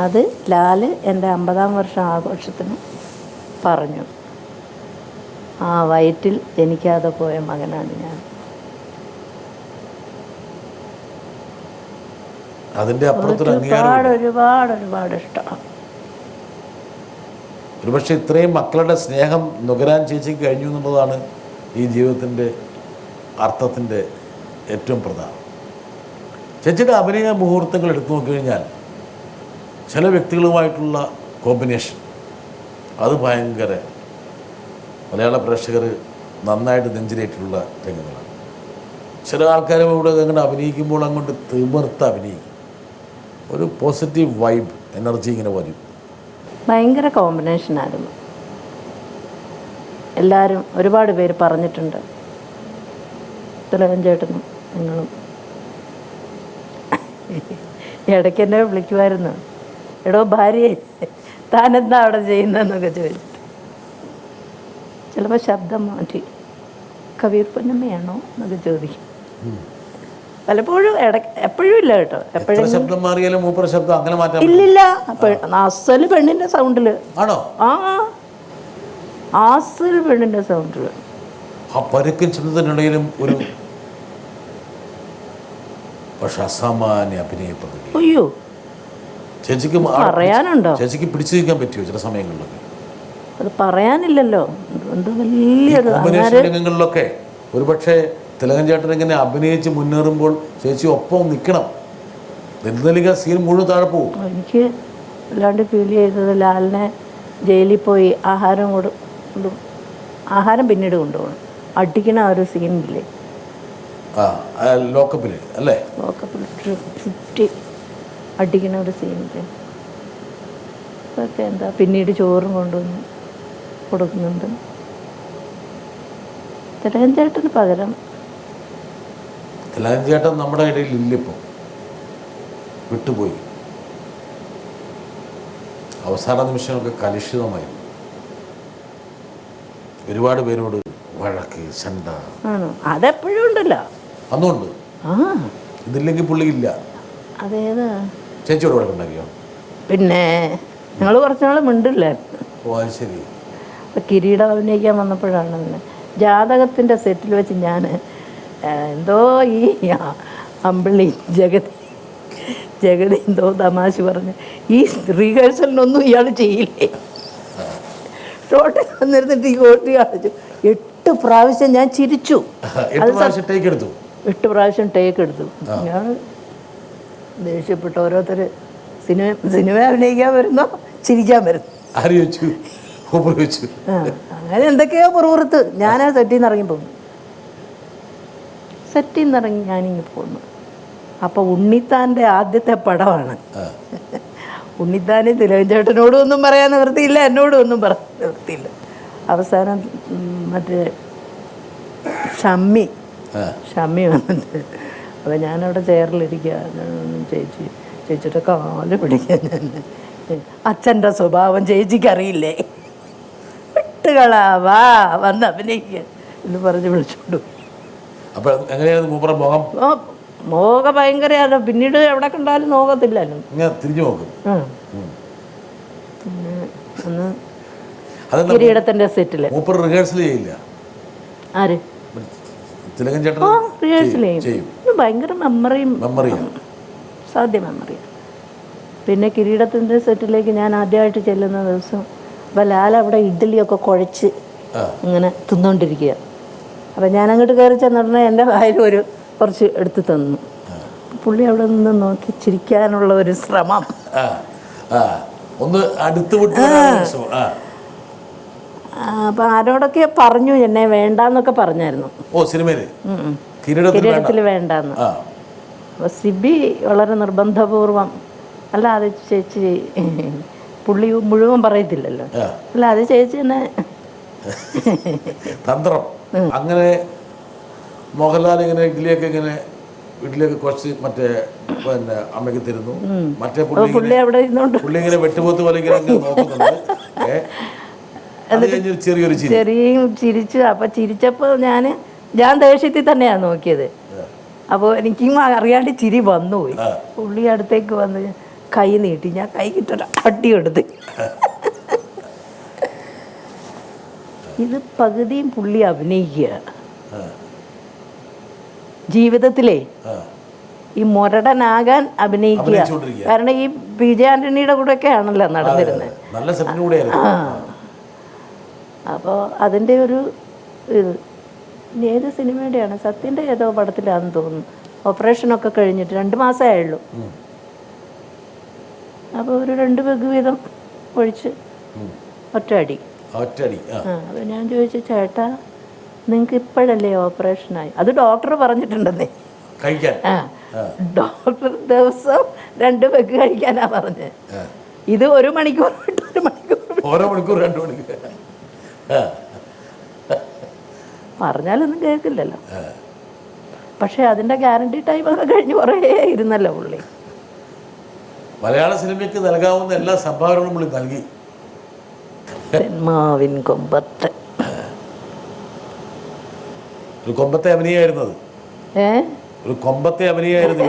അത് ലാല് എൻ്റെ 50-ാം വർഷം ആഘോഷത്തിന് പറഞ്ഞു, ആ വയറ്റിൽ ജനിക്കാതെ പോയ മകനാണ് ഞാൻ. അതിൻ്റെ ഒരുപാട് ഇഷ്ടമാണ്. ഒരുപക്ഷെ ഇത്രയും മക്കളുടെ സ്നേഹം നുകരാൻ ചേച്ചിക്ക് കഴിഞ്ഞു എന്നുള്ളതാണ് ഈ ജീവിതത്തിൻ്റെ അർത്ഥത്തിൻ്റെ ഏറ്റവും പ്രധാനം. ചേച്ചിയുടെ അഭിനയ മുഹൂർത്തങ്ങൾ എടുത്തു നോക്കിക്കഴിഞ്ഞാൽ ചില വ്യക്തികളുമായിട്ടുള്ള കോമ്പിനേഷൻ അത് ഭയങ്കര മലയാള പ്രേക്ഷകർ നന്നായിട്ട് നെഞ്ചിലേറ്റുള്ള രംഗങ്ങളാണ്. ചില ആൾക്കാരും ഇവിടെ അങ്ങനെ അഭിനയിക്കുമ്പോൾ അങ്ങോട്ട് തിമിർത്ത് അഭിനയിക്കും. ഒരു പോസിറ്റീവ് വൈബ്, എനർജി ഇങ്ങനെ വരും. ഭയങ്കര കോമ്പിനേഷനായിരുന്നു. എല്ലാവരും ഒരുപാട് പേര് പറഞ്ഞിട്ടുണ്ട്, തിലകൻ ചേട്ടനും നിങ്ങളും. ഇടയ്ക്ക് എന്നെ വിളിക്കുമായിരുന്നു, എടോ ഭാര്യയെ താനെന്താ അവിടെ ചെയ്യുന്നതെന്നൊക്കെ ചോദിച്ചിട്ട്. ചിലപ്പോൾ ശബ്ദം മാറ്റി കവിയൂർ പൊന്നമ്മയാണോ എന്നൊക്കെ ചോദിക്കും. പലപ്പോഴും എപ്പോഴും ഇല്ല കേട്ടോ. എപ്പോഴും ശബ്ദം മാറിയാലും മൂപ്പറ ശബ്ദം അങ്ങനെ മാറ്റാം. ഇല്ലില്ല, അസല് പെണ്ണിൻ്റെ സൗണ്ടിൽ. ആണോ? ആ, ആസിൽ പെണ്ണിൻ്റെ സൗണ്ടിൽ. ആ പരുക്കൻ ശബ്ദത്തിനിടയിലും ഒരു പക്ഷെ അസാമാന്യ അഭിനയ പ്രകൃതി. അയ്യോ, ചേച്ചിക്ക് പറയാനുണ്ടോ? ചേച്ചിക്ക് പിടിച്ചു നിൽക്കാൻ പറ്റുമോ ചില സമയങ്ങളിലൊക്കെ? അത് പറയാനില്ലല്ലോ. എന്ത് വലിയൊരു കോമ്പിനേഷൻ രംഗങ്ങളിലൊക്കെ ഒരുപക്ഷെ തിലകൻ ചേട്ടൻ ഇങ്ങനെ അഭിനയിച്ച് മുന്നേറുമ്പോൾ ചേച്ചി ഒപ്പം നിൽക്കണം. എന്തെങ്കിലും സീൻ മുഴുവൻ താഴെ പോകും. എനിക്ക് അല്ലാണ്ട് ഫീൽ ചെയ്തത് ലാലിനെ ജയിലിൽ പോയി ആഹാരം പിന്നീട് കൊണ്ടുപോകണം, അടിക്കണ ആ ഒരു സീനില്ലേ, ലോക്കപ്പിൽ അല്ലേ, ലോക്കപ്പിൽ ചുറ്റി അടിക്കണ ഒരു സീനില്ലേ, അതൊക്കെ എന്താ പിന്നീട് ചോറും കൊണ്ടുവന്ന് കൊടുക്കുന്നുണ്ട്. തിലകൻ ചേട്ടന് പകരം തിലകൻ ചേട്ടൻ നമ്മുടെ ഇടയിൽ ഇല്ലിപ്പോൾ, വിട്ടുപോയി. അവസാന നിമിഷമൊക്കെ കലുഷിതമായി. ഒരുപാട് പേരോട് വഴക്ക്, ശണ്ട. ആണോ? അതെപ്പോഴും ഉണ്ടല്ലോ. അന്നുണ്ട്. ആ, ഇതില്ലെങ്കിൽ പുള്ളിയില്ല. അതേതാ? ചേച്ചിയോട് വഴക്കുണ്ടാക്കിയോ? പിന്നെ ഞങ്ങൾ കുറച്ചുനാൾ മിണ്ടില്ലേ. ഓ അത് ശരി. കിരീടം അഭിനയിക്കാൻ വന്നപ്പോഴാണ് പിന്നെ ജാതകത്തിൻ്റെ സെറ്റിൽ വെച്ച് ഞാൻ എന്തോ ഈ അമ്പിളി ജഗതി എന്തോ തമാശ പറഞ്ഞ് ഈ റിഹേഴ്സലിനൊന്നും ഇയാൾ ചെയ്യില്ലേ. ഷോട്ടിൽ വന്നിരുന്നിട്ട് ഈ ഓട്ടി കാണിച്ചു. 8 പ്രാവശ്യം ഞാൻ ചിരിച്ചു. 8 പ്രാവശ്യം ടേക്ക് എടുത്തു. 8 പ്രാവശ്യം ടേക്ക് എടുത്തു. ഞാൻ ദേഷ്യപ്പെട്ടു. ഓരോരുത്തർ സിനിമ അഭിനയിക്കാൻ വരുന്നോ ചിരിക്കാൻ വരുന്നു. ആര് ചോദിച്ചു? ചോദിച്ചു. അങ്ങനെ എന്തൊക്കെയോ പുറത്ത്. ഞാൻ ആ സെറ്റിൽ നിന്ന് ഇറങ്ങി പോന്നു. സെറ്റിൽ നിന്ന് ഇറങ്ങി ഞാനിങ്ങ് പോന്നു. അപ്പോൾ ഉണ്ണിത്താൻ്റെ ആദ്യത്തെ പടമാണ്. ഉണ്ണിത്താന് തിലകൻ ചേട്ടനോടും ഒന്നും പറയാൻ നിവൃത്തിയില്ല, എന്നോടും ഒന്നും പറയാൻ നിവൃത്തിയില്ല. അവസാനം മറ്റേ ഷമ്മി വന്നിട്ട് അപ്പോൾ ഞാനവിടെ ചെയറിലിരിക്കുക. ചേച്ചിയുടെ കാല് പിടിക്കാൻ ഞാൻ, അച്ഛൻ്റെ സ്വഭാവം ചേച്ചിക്കറിയില്ലേ, വിട്ടുകളാ വാ വന്ന് അഭിനയിക്കുക എന്ന് പറഞ്ഞ് വിളിച്ചോണ്ടു. അപ്പോൾ എങ്ങനെയാണ് മൂപ്പറ മുഖം? നോക ഭയങ്കരമാണ്. പിന്നീട് എവിടെ കണ്ടാലും നോക്കത്തില്ലല്ലോ, തിരിഞ്ഞു നോക്കും. പിന്നെ അന്ന് കിരീടത്തിന്റെ സെറ്റില് മൂപ്പർ റിഹേഴ്സൽ ചെയ്യില്ല. ആര്? തിലകൻ ചേട്ടൻ റിഹേഴ്സൽ ചെയ്യും. ഭയങ്കര മെമ്മറിയും, സാധ്യ മെമ്മറി. പിന്നെ കിരീടത്തിൻ്റെ സെറ്റിലേക്ക് ഞാൻ ആദ്യമായിട്ട് ചെല്ലുന്ന ദിവസം അപ്പോൾ ലാൽ അവിടെ ഇഡ്ഡലിയൊക്കെ കുഴച്ച് ഇങ്ങനെ തിന്നുകൊണ്ടിരിക്കുക. അപ്പം ഞാൻ അങ്ങോട്ട് കയറി ചെന്നിട്ട് എൻ്റെ വായിൽ കുറച്ച് എടുത്ത് തന്നു. പുള്ളി അവിടെ നിന്ന് നോക്കി ചിരിക്കാനുള്ള ഒരു ശ്രമം. ഒന്ന് അടുത്ത് അപ്പം ആരോടൊക്കെ പറഞ്ഞു എന്നെ വേണ്ടാന്നൊക്കെ പറഞ്ഞായിരുന്നു. ഓ സിനിമയില് കിരീടത്തിൽ വേണ്ടാന്ന്. അപ്പോൾ സിബി വളരെ നിർബന്ധപൂർവം, അല്ല അത് ചേച്ചി പുള്ളി മുഴുവൻ പറയത്തില്ലല്ലോ, അല്ല അത് ചേച്ചി തന്നെ തന്ത്രം. അങ്ങനെ മോഹൻലാൽ ഇങ്ങനെ ഇഡ്ഡലിയൊക്കെ കുറച്ച് മറ്റേ പിന്നെ അമ്മയ്ക്ക് തരുന്നു. മറ്റേ പുള്ളി അവിടെ ഇരുന്നോണ്ട് പുള്ളി ഇങ്ങനെ വെട്ടുപോത്ത് പോലെ ഇങ്ങനെ നോക്കുന്നുണ്ട്. ചെറിയൊരു ചിരിച്ചു. അപ്പം ചിരിച്ചപ്പോൾ ഞാൻ ദേഷ്യത്തിൽ തന്നെയാണ് നോക്കിയത്. അപ്പോൾ എനിക്കും അറിയാണ്ട് ചിരി വന്നുപോയി. പുള്ളി അടുത്തേക്ക് വന്ന് കൈ നീട്ടി, ഞാൻ കൈ കിട്ടൊരു അടി എടുത്ത്. ഇത് പകുതിയും പുള്ളി അഭിനയിക്കുക. ജീവിതത്തിലേ ഈ മുരടനാകാൻ അഭിനയിക്കുക. കാരണം ഈ PJ ആൻ്റണിയുടെ കൂടെയൊക്കെ ആണല്ലോ നടന്നിരുന്നത്. അപ്പോൾ അതിൻ്റെ ഒരു ഇത് ഏത് സിനിമയുടെയാണ്, സത്യൻ്റെ ഏതോ പടത്തിലാണെന്ന് തോന്നുന്നു. ഓപ്പറേഷനൊക്കെ കഴിഞ്ഞിട്ട് 2 മാസമേ ആയുള്ളൂ. അപ്പോൾ ഒരു 2 പെഗ് വീതം ഒഴിച്ച് ഒറ്റയടി. അപ്പോൾ ഞാൻ ചോദിച്ചു, ചേട്ടാ നിങ്ങൾക്ക് ഇപ്പോഴല്ലേ ഓപ്പറേഷനായി? അത് ഡോക്ടർ പറഞ്ഞിട്ടുണ്ടെന്നേ. ഡോക്ടർ ദിവസം 2 പെഗ് കഴിക്കാനാ പറഞ്ഞത്. ഇത് 1 മണിക്കൂർ വിട്ട് 1 മണിക്കൂർ പറഞ്ഞാലൊന്നും കേൾക്കില്ലല്ലോ. പക്ഷെ അതിൻ്റെ ഗ്യാരണ്ടി ടൈമൊക്കെ കഴിഞ്ഞ് കുറേ ഇരുന്നല്ലോ പുള്ളി. മലയാള സിനിമയ്ക്ക് നൽകാവുന്ന എല്ലാ സംഭാവനകളും പുള്ളി നൽകി. തെന്മാവിൻ കൊമ്പത്ത് ഒരു കൊമ്പത്തെ അഭിനയായിരുന്നത്. ഒരു കൊമ്പത്തെ അഭിനയായിരുന്നു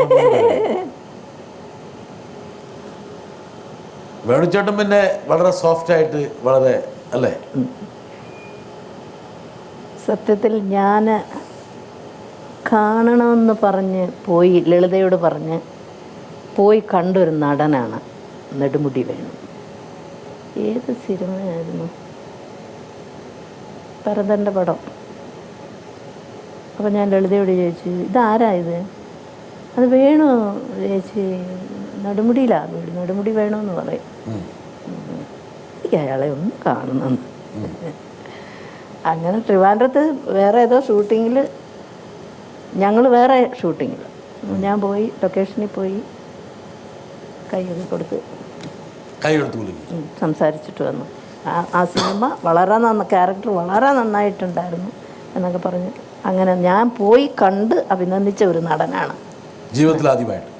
വേണുചേട്ടൻ. പിന്നെ വളരെ സോഫ്റ്റ് ആയിട്ട്, വളരെ അല്ലേ സത്യത്തിൽ ഞാൻ കാണണമെന്ന് പറഞ്ഞ് പോയി, ലളിതയോട് പറഞ്ഞ് പോയി കണ്ടൊരു നടനാണ് നെടുമുടി വേണു. ഏത് സിനിമയായിരുന്നു? ഭരതൻ്റെ പടം. അപ്പോൾ ഞാൻ ലളിതയോട് ചോദിച്ചു, ഇതാരാ ഇത്? അത് വേണു ചേച്ചി, നെടുമുടിയിലാണ് വീട്, നെടുമുടി വേണമെന്ന് പറയും. എനിക്ക് അയാളെ ഒന്ന് കാണണം. അങ്ങനെ ട്രിവാൻഡ്രത്ത് വേറെ ഏതോ ഷൂട്ടിങ്ങിൽ, ഞങ്ങൾ വേറെ ഷൂട്ടിങ്ങിൽ ഞാൻ പോയി, ലൊക്കേഷനിൽ പോയി കൈയൊക്കെ കൊടുത്ത് സംസാരിച്ചിട്ട് വന്നു. ആ സിനിമ വളരെ ക്യാരക്ടർ വളരെ നന്നായിട്ടുണ്ടായിരുന്നു എന്നൊക്കെ പറഞ്ഞ് അങ്ങനെ ഞാൻ പോയി കണ്ട് അഭിനന്ദിച്ച ഒരു നടനാണ് ജീവിതത്തിൽ ആദ്യമായിട്ട്.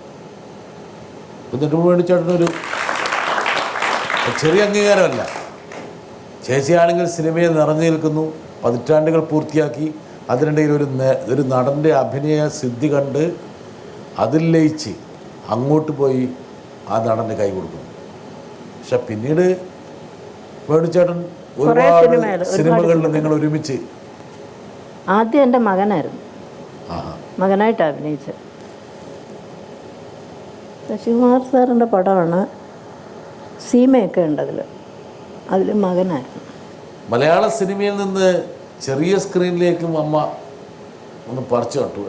നെടുമുടിച്ചേട്ടനൊരു ചെറിയ അംഗീകാരമല്ല. ചേച്ചിയാണെങ്കിൽ സിനിമയെ നിറഞ്ഞു നിൽക്കുന്നു, പതിറ്റാണ്ടുകൾ പൂർത്തിയാക്കി. അതിനിടയിൽ ഒരു നടൻ്റെ അഭിനയ സിദ്ധി കണ്ട് അതിൽ ലയിച്ച് അങ്ങോട്ട് പോയി ആ നടന് കൈ കൊടുക്കുന്നു. പക്ഷെ പിന്നീട് വേണുചേട്ടൻ ഒരുപാട് സിനിമകളിൽ നിങ്ങൾ ഒരുമിച്ച്. ആദ്യം എൻ്റെ മകനായിരുന്നു, മകനായിട്ട് അഭിനയിച്ചത്. ശശികുമാർ സാറിൻ്റെ പടമാണ്, സീമയൊക്കെ ഉണ്ട് അതിൽ മകനായിരുന്നു. മലയാള സിനിമയിൽ നിന്ന് ചെറിയ സ്ക്രീനിലേക്കും അമ്മ ഒന്ന് പറിച്ചു കണ്ടു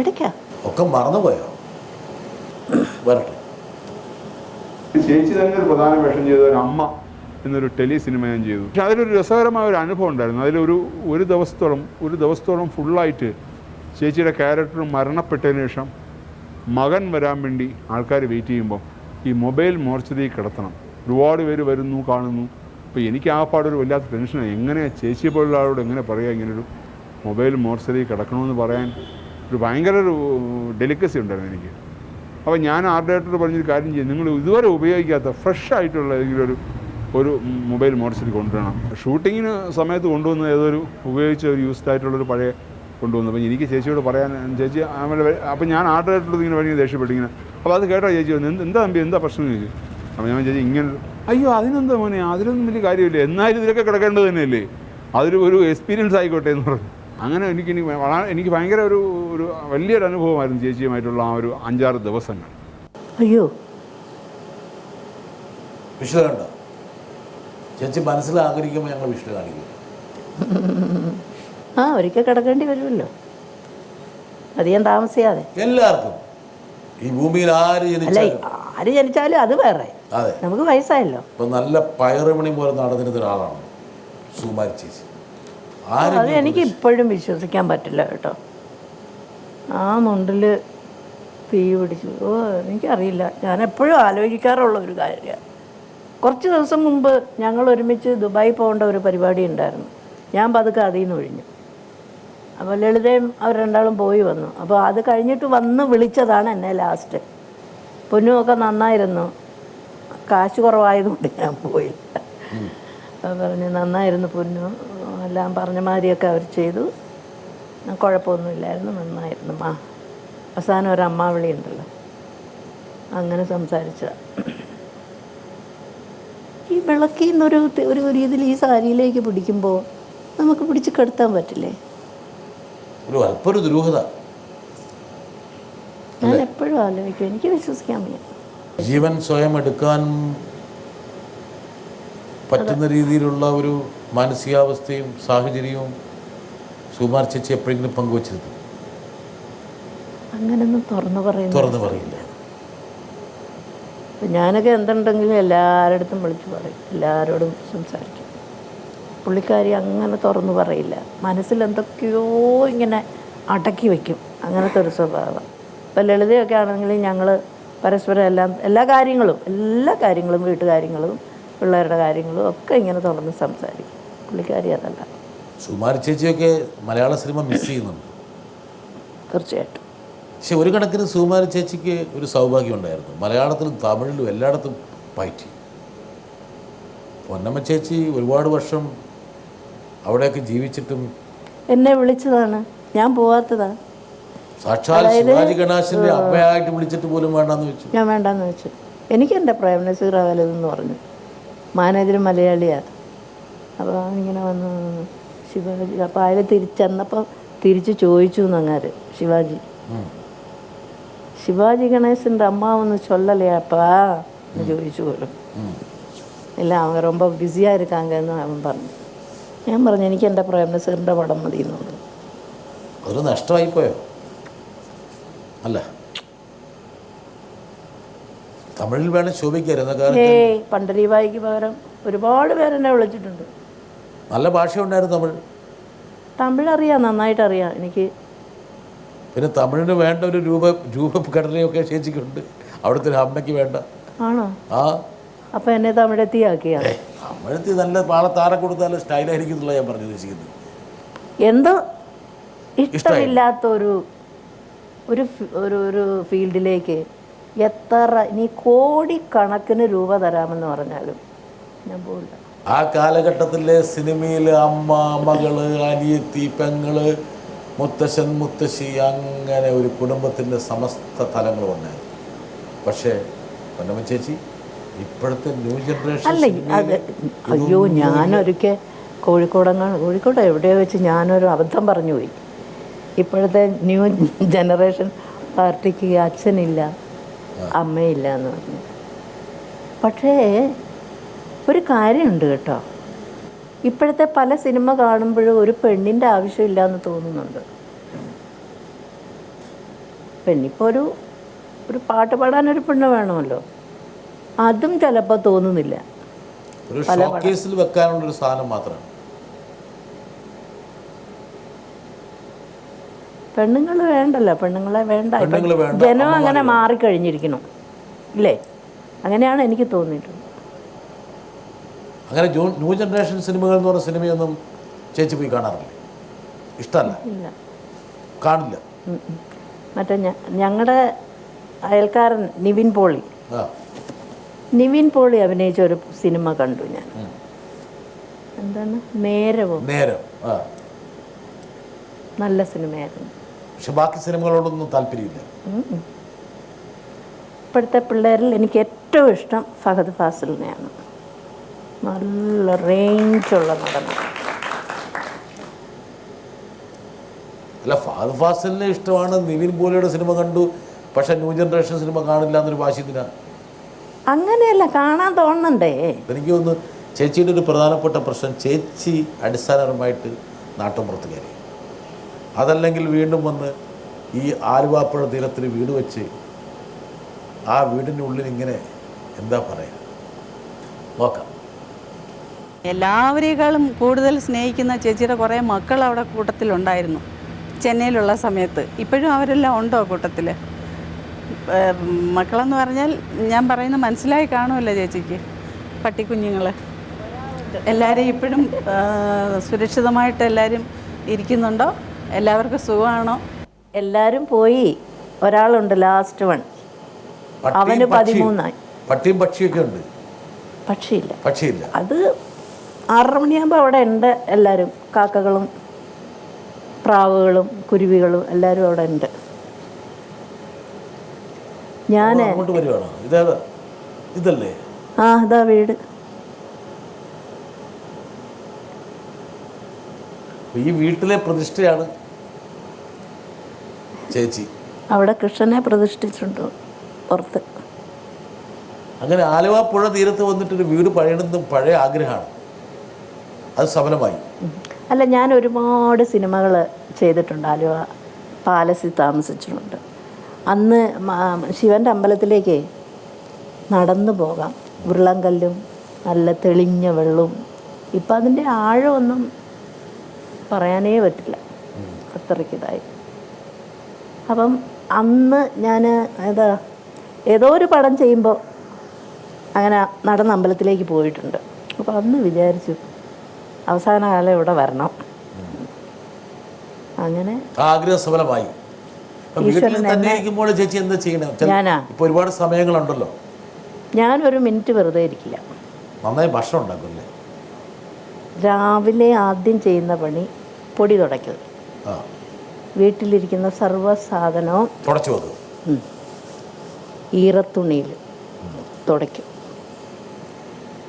ഇടയ്ക്കാ. ഒക്കെ മറന്നുപോയോ? വരട്ടെ. ചേച്ചി തന്നെ ഒരു പ്രധാന വേഷം ചെയ്ത ഒരു അമ്മ എന്നൊരു ടെലി സിനിമ ഞാൻ ചെയ്തു. പക്ഷെ അതിലൊരു രസകരമായ ഒരു അനുഭവം ഉണ്ടായിരുന്നു. അതിലൊരു ഒരു ദിവസത്തോളം ഫുള്ളായിട്ട് ചേച്ചിയുടെ ക്യാരക്ടർ മരണപ്പെട്ടതിന് ശേഷം മകൻ വരാൻ വേണ്ടി ആൾക്കാർ വെയിറ്റ് ചെയ്യുമ്പോൾ ഈ മൊബൈൽ മോർച്ചറി കിടത്തണം. ഒരുപാട് പേര് വരുന്നു, കാണുന്നു. അപ്പോൾ എനിക്ക് ആ പാടൊരു വല്ലാത്ത ടെൻഷനാണ്. എങ്ങനെയാണ് ചേച്ചിയെ പോലുള്ള ആളോട് എങ്ങനെ പറയുക ഇങ്ങനൊരു മൊബൈൽ മോർച്ചറി കിടക്കണമെന്ന് പറയാൻ ഒരു ഭയങ്കര ഒരു ഡെലിക്കസി ഉണ്ടായിരുന്നു എനിക്ക്. അപ്പോൾ ഞാൻ ആർട്ട് ഡയറക്ടർ പറഞ്ഞൊരു കാര്യം ചെയ്യും, നിങ്ങൾ ഇതുവരെ ഉപയോഗിക്കാത്ത ഫ്രഷ് ആയിട്ടുള്ള ഏതെങ്കിലും ഒരു മൊബൈൽ മോർച്ചറി കൊണ്ടുവരണം. ഷൂട്ടിങ്ങിന് സമയത്ത് കൊണ്ടുവന്ന ഏതൊരു ഉപയോഗിച്ച ഒരു യൂസ്ഡ് ആയിട്ടുള്ളൊരു പഴയ കൊണ്ടുവന്നു. അപ്പോൾ എനിക്ക് ചേച്ചിയോട് പറയാൻ, ചേച്ചി അപ്പോൾ ഞാൻ ആർട്ട് ഡയറക്ടർ ഇങ്ങനെ ഭയങ്കര ദേഷ്യപ്പെട്ടിങ്ങനെ. അപ്പോൾ അത് കേട്ടോ ചേച്ചി വന്നു, എന്താ തമ്പി എന്താ പ്രശ്നം ചോദിച്ചു. അപ്പോൾ ഞാൻ ചേച്ചി ഇങ്ങനെ, അയ്യോ അതിനെന്താ മോനെ, അതിലൊന്നും വലിയ കാര്യമില്ല, എന്നാലും ഇതിലൊക്കെ കിടക്കേണ്ടത് തന്നെയല്ലേ, ഒരു എക്സ്പീരിയൻസ് ആയിക്കോട്ടെ എന്ന് പറഞ്ഞു. അങ്ങനെ എനിക്ക് ഭയങ്കര ഒരു വലിയൊരു അനുഭവമായിരുന്നു ചേച്ചിയുമായിട്ടുള്ള ആ ഒരു 5-6 ദിവസങ്ങൾ. അയ്യോ വിഷ്ണു കണ്ടോ? ചേച്ചി മനസ്സിൽ ആഗ്രഹിക്കുമ്പോൾ ഞങ്ങൾ വിഷ്ണു കാണിക്കും. ഒരിക്കൽ കിടക്കേണ്ടി വരുമല്ലോ, അധികം താമസിയാതെ. എല്ലാവർക്കും ഈ ഭൂമിയിൽ ആര് ജനിച്ചാലും അത് വേറെ. അതെ, നമുക്ക് വയസ്സായല്ലോ. ഇപ്പം നല്ല പയറുമണി പോലെ നടന്നിരുന്ന ഒരാളാണ് സുകുമാരി ചേച്ചി. അത് എനിക്ക് ഇപ്പോഴും വിശ്വസിക്കാൻ പറ്റില്ല കേട്ടോ. ആ മുണ്ടിൽ തീ പിടിച്ചു. എനിക്കറിയില്ല, ഞാൻ എപ്പോഴും ആലോചിക്കാറുള്ള ഒരു കാര്യമാണ്. കുറച്ച് ദിവസം മുമ്പ് ഞങ്ങൾ ഒരുമിച്ച് ദുബായി പോകേണ്ട ഒരു പരിപാടി ഉണ്ടായിരുന്നു. ഞാൻ പതുക്കെ അതിൽ നിന്ന് ഒഴിഞ്ഞു. അപ്പോൾ ലളിതയും അവർ രണ്ടാളും പോയി വന്നു. അപ്പോൾ അത് കഴിഞ്ഞിട്ട് വന്ന് വിളിച്ചതാണ് എന്നെ ലാസ്റ്റ്. പൊന്നുമൊക്കെ നന്നായിരുന്നു, കാശ് കുറവായതുകൊണ്ട് ഞാൻ പോയില്ല. പറഞ്ഞു നന്നായിരുന്നു പൊന്നു, എല്ലാം പറഞ്ഞ മാതിരിയൊക്കെ അവർ ചെയ്തു, കുഴപ്പമൊന്നുമില്ലായിരുന്നു, നന്നായിരുന്നു. അവസാനം ഒരു അമ്മാവിളി ഉണ്ടല്ലോ, അങ്ങനെ സംസാരിച്ചതാണ്. ഈ വിളക്കിൽ നിന്നൊരു ഒരു രീതിയിൽ ഈ സാരിയിലേക്ക് പിടിക്കുമ്പോൾ നമുക്ക് പിടിച്ച് കെടുത്താൻ പറ്റില്ലേ? ഒരു ദുരൂഹത ഞാൻ എപ്പോഴും ആലോചിക്കും, എനിക്ക് വിശ്വസിക്കാൻ വയ്യ. ജീവൻ സ്വയം എടുക്കാൻ പറ്റുന്ന രീതിയിലുള്ള ഒരു മാനസികാവസ്ഥയും സാഹചര്യവും സുകുമാരി ചേച്ചി എപ്പോഴെങ്കിലും പങ്കുവച്ചിരുന്നു? അങ്ങനൊന്നും തുറന്നു പറയില്ല. ഞാനൊക്കെ എന്തുണ്ടെങ്കിലും എല്ലാവരുടെ അടുത്തും വിളിച്ചു പറയും, എല്ലാവരോടും സംസാരിക്കും. പുള്ളിക്കാരി അങ്ങനെ തുറന്നു പറയില്ല, മനസ്സിൽ എന്തൊക്കെയോ ഇങ്ങനെ അടക്കി വയ്ക്കും, അങ്ങനത്തെ ഒരു സ്വഭാവം. ഇപ്പം ലളിതയൊക്കെ ആണെങ്കിൽ ഞങ്ങൾ പരസ്പരം എല്ലാ കാര്യങ്ങളും വീട്ടുകാര്യങ്ങളും പിള്ളേരുടെ കാര്യങ്ങളും ഒക്കെ ഇങ്ങനെ തുറന്ന് സംസാരിക്കും. പുള്ളിക്കാരി അതല്ല. സുകുമാരി ചേച്ചിയൊക്കെ മലയാള സിനിമ മിസ് ചെയ്യുന്നുണ്ട് തീർച്ചയായിട്ടും. പക്ഷെ ഒരു കണക്കിന് സുകുമാരി ചേച്ചിക്ക് ഒരു സൗഭാഗ്യം ഉണ്ടായിരുന്നു, മലയാളത്തിലും തമിഴിലും എല്ലായിടത്തും പയറ്റി. പൊന്നമ്മ ചേച്ചി ഒരുപാട് വർഷം അവിടെയൊക്കെ ജീവിച്ചിട്ടും എന്നെ വിളിച്ചതാണ്, ഞാൻ പോവാത്തതാണ്. സാക്ഷാൽ ശിവാജി ഗണേശൻ്റെ അമ്മയായിട്ട് വിളിച്ചിട്ട് പോലും വേണ്ടെന്ന് വെച്ചു. ഞാൻ വേണ്ടെന്ന് വെച്ചു. എനിക്ക് എൻ്റെ പ്രേം നസീർ അവലെന്ന് പറഞ്ഞു, മാനേജർ മലയാളിയാണ്. അപ്പോൾ ഇങ്ങനെ വന്ന് ശിവാജി. അപ്പോൾ അയാൾ ചെന്നപ്പോൾ തിരിച്ച് ചോദിച്ചു എന്നങ്ങാര് ശിവാജി, ശിവാജി ഗണേശൻ്റെ അമ്മാവൊന്ന് ചൊല്ലലയാപ്പാ എന്ന് ചോദിച്ചു പോലും. ഇല്ല, അവൻ ரொம்ப ബിസിயாக இருக்காங்கன்னு അവൻ പറഞ്ഞു. ഞാൻ പറഞ്ഞു എനിക്ക് എൻ്റെ പ്രേംനസീറിൻ്റെ പടം മതി എന്നുള്ളത്. ഒരു നഷ്ടമായിപ്പോയോ? അല്ല, തമിഴിൽ വേണം ശോഭിക്കായിരുന്നു. പണ്ടരീവായിക്ക് പകരം ഒരുപാട് പേരെന്നെ വിളിച്ചിട്ടുണ്ട്. നല്ല ഭാഷയുണ്ടായിരുന്നു തമിഴ്. തമിഴ് അറിയാം, നന്നായിട്ട് അറിയാം എനിക്ക്. പിന്നെ തമിഴിന് വേണ്ട ഒരു രൂപഘടനയൊക്കെ ചേച്ചിക്കുണ്ട്, അവിടുത്തെ ഒരു അമ്മയ്ക്ക് വേണ്ട. ആണോ? ആ, അപ്പം എന്നെ തമിഴെത്തിയാക്കിയാണ്. തമിഴത്തി നല്ല താരം കൊടുത്താലും സ്റ്റൈലായിരിക്കും എന്നുള്ള ഞാൻ പറഞ്ഞു ഉദ്ദേശിക്കുന്നത്. എന്തോ ഇഷ്ടമില്ലാത്തൊരു ഒരു ഒരു ഫീൽഡിലേക്ക് എത്ര ഇനി കോടിക്കണക്കിന് രൂപ തരാമെന്ന് പറഞ്ഞാലും ഞാൻ പോകില്ല. ആ കാലഘട്ടത്തിലെ സിനിമയിൽ അമ്മ, മകള്, അനിയത്തി, പെങ്ങള്, മുത്തശ്ശൻ, മുത്തശ്ശി, അങ്ങനെ ഒരു കുടുംബത്തിൻ്റെ സമസ്ത തലങ്ങളും ഉണ്ടായിരുന്നു. പക്ഷേ പൊന്നമ്മ ചേച്ചി ഇപ്പോഴത്തെ ന്യൂ ജനറേഷൻ അല്ല അത് അയ്യോ, ഞാനൊരിക്കൽ കോഴിക്കോട് എവിടെയോ വെച്ച് ഞാനൊരു അബദ്ധം പറഞ്ഞു പോയി. ഇപ്പോഴത്തെ ന്യൂ ജനറേഷൻ പാർട്ടിക്ക് അച്ഛനില്ല അമ്മയില്ല എന്ന് പറഞ്ഞു. പക്ഷേ ഒരു കാര്യമുണ്ട് കേട്ടോ, ഇപ്പോഴത്തെ പല സിനിമ കാണുമ്പോഴും ഒരു പെണ്ണിൻ്റെ ആവശ്യമില്ല എന്ന് തോന്നുന്നുണ്ട്. പെണ്ണിപ്പോൾ ഒരു പാട്ട് പാടാനൊരു പെണ്ണ് വേണമല്ലോ, അതും ചിലപ്പോൾ തോന്നുന്നില്ല. ഒരു ഷോക്കേസിൽ വെക്കാനുള്ളൊരു സാധനം മാത്രമാണ്. പെണ്ണുങ്ങൾ വേണ്ടല്ലോ, പെണ്ണുങ്ങളെ വേണ്ട. ജനം അങ്ങനെ മാറിക്കഴിഞ്ഞിരിക്കണം ഇല്ലേ? അങ്ങനെയാണ് എനിക്ക് തോന്നിയിട്ടുള്ളത്. അങ്ങനെ ന്യൂ ജനറേഷൻ സിനിമകൾ എന്ന് പറഞ്ഞ സിനിമയൊന്നും ചേച്ചി പോയി കാണാറില്ല? ഇഷ്ടമല്ല? ഇല്ല, കാണില്ല. മറ്റേ ഞങ്ങളുടെ അയൽക്കാരൻ നിവിൻ പോളി അഭിനയിച്ച ഒരു സിനിമ കണ്ടു ഞാൻ. എന്താണ് നേരം. നല്ല സിനിമയായിരുന്നു. പക്ഷെ ബാക്കി സിനിമകളോടൊന്നും താല്പര്യമില്ല. ഇപ്പോഴത്തെ പിള്ളേരിൽ എനിക്ക് ഏറ്റവും ഇഷ്ടം ഫഹദ് ഫാസിലിനെയാണ്. നല്ല റേഞ്ചുള്ള നടനാണ്. അല്ല, ഫഹദ് ഫാസിലിനെ ഇഷ്ടമാണ്. നിവിൻ പോളിയുടെ സിനിമ കണ്ടു, പക്ഷെ ന്യൂ ജനറേഷൻ സിനിമ കാണില്ല എന്നൊരു വാശിത്തിനാ. അങ്ങനെയല്ല, കാണാൻ തോന്നണ്ടേ? എനിക്ക് തോന്നുന്നു ചേച്ചിയുടെ ഒരു പ്രധാനപ്പെട്ട പ്രശ്നം, ചേച്ചി അടിസ്ഥാനപരമായിട്ട് നാട്ടുമ്പുറത്ത് കയറി, അതല്ലെങ്കിൽ വീണ്ടും വന്ന് ഈ ആലുവാപ്പുഴ തീരത്തിൽ വീട് വെച്ച് ആ വീടിൻ്റെ ഉള്ളിൽ ഇങ്ങനെ എന്താ പറയുക, നോക്കാം. എല്ലാവരേക്കാളും കൂടുതൽ സ്നേഹിക്കുന്ന ചേച്ചിയുടെ കുറേ മക്കൾ അവിടെ കൂട്ടത്തിലുണ്ടായിരുന്നു ചെന്നൈയിലുള്ള സമയത്ത്. ഇപ്പോഴും അവരെല്ലാം ഉണ്ടോ കൂട്ടത്തിൽ? മക്കളെന്ന് പറഞ്ഞാൽ ഞാൻ പറയുന്നത് മനസ്സിലായി കാണുമല്ലോ ചേച്ചിക്ക്. പട്ടിക്കുഞ്ഞുങ്ങൾ എല്ലാവരും ഇപ്പോഴും സുരക്ഷിതമായിട്ട് എല്ലാവരും ഇരിക്കുന്നുണ്ടോ? എല്ലാവർക്കും സുഖമാണോ? എല്ലാവരും പോയി. ഒരാളുണ്ട്, ലാസ്റ്റ് വൺ. അവന് 13 പട്ടിയും പക്ഷിയൊക്കെ ഉണ്ട്. പക്ഷിയില്ല. അത് 6:30 മണിയാകുമ്പോൾ അവിടെ ഉണ്ട് എല്ലാവരും. കാക്കകളും പ്രാവുകളും കുരുവികളും എല്ലാവരും അവിടെ ഉണ്ട്. ഞാൻ ഇതല്ലേ? ആ, ഇതാ വീട്. ഈ വീട്ടിലെ പ്രതിഷ്ഠയാണ് ചേച്ചി. അവിടെ കൃഷ്ണനെ പ്രതിഷ്ഠിച്ചിട്ടുണ്ട് പുറത്ത്. അങ്ങനെ ആലുവ പുഴ തീരത്ത് വന്നിട്ടൊരു വീട് പണിയണമെന്നും പഴയ ആഗ്രഹമാണ്. അത് സഫലമായി. അല്ല, ഞാൻ ഒരുപാട് സിനിമകൾ ചെയ്തിട്ടുണ്ട്. ആലുവ പാലസിൽ താമസിച്ചിട്ടുണ്ട്. അന്ന് ശിവൻ്റെ അമ്പലത്തിലേക്ക് നടന്നു പോകാം. ഉരുളങ്കല്ലും നല്ല തെളിഞ്ഞ വെള്ളവും. ഇപ്പം അതിൻ്റെ ആഴമൊന്നും പറയാനേ പറ്റില്ല, അത്രയ്ക്കിതായി. അപ്പം അന്ന് ഞാൻ ഏതോ ഒരു പടം ചെയ്യുമ്പോൾ അങ്ങനെ നടന്ന അമ്പലത്തിലേക്ക് പോയിട്ടുണ്ട്. അപ്പോൾ അന്ന് വിചാരിച്ചു അവസാന കാലം ഇവിടെ വരണം. അങ്ങനെ ആഗ്രഹ സഫലമായി. ചേച്ചി എന്താ ചെയ്യണം? ഇപ്പോൾ ഒരുപാട് സമയങ്ങളുണ്ടല്ലോ. ഞാനൊരു മിനിറ്റ് വെറുതെ ഇരിക്കില്ല. നന്നായി ഭക്ഷണം ഉണ്ടാക്കുമല്ലേ? രാവിലെ ആദ്യം ചെയ്യുന്ന പണി പൊടി തുടയ്ക്കൽ. വീട്ടിലിരിക്കുന്ന സർവ്വ സാധനവും തുടച്ചു വെക്കും. ഈറത്തുണിയിൽ തുടയ്ക്കും.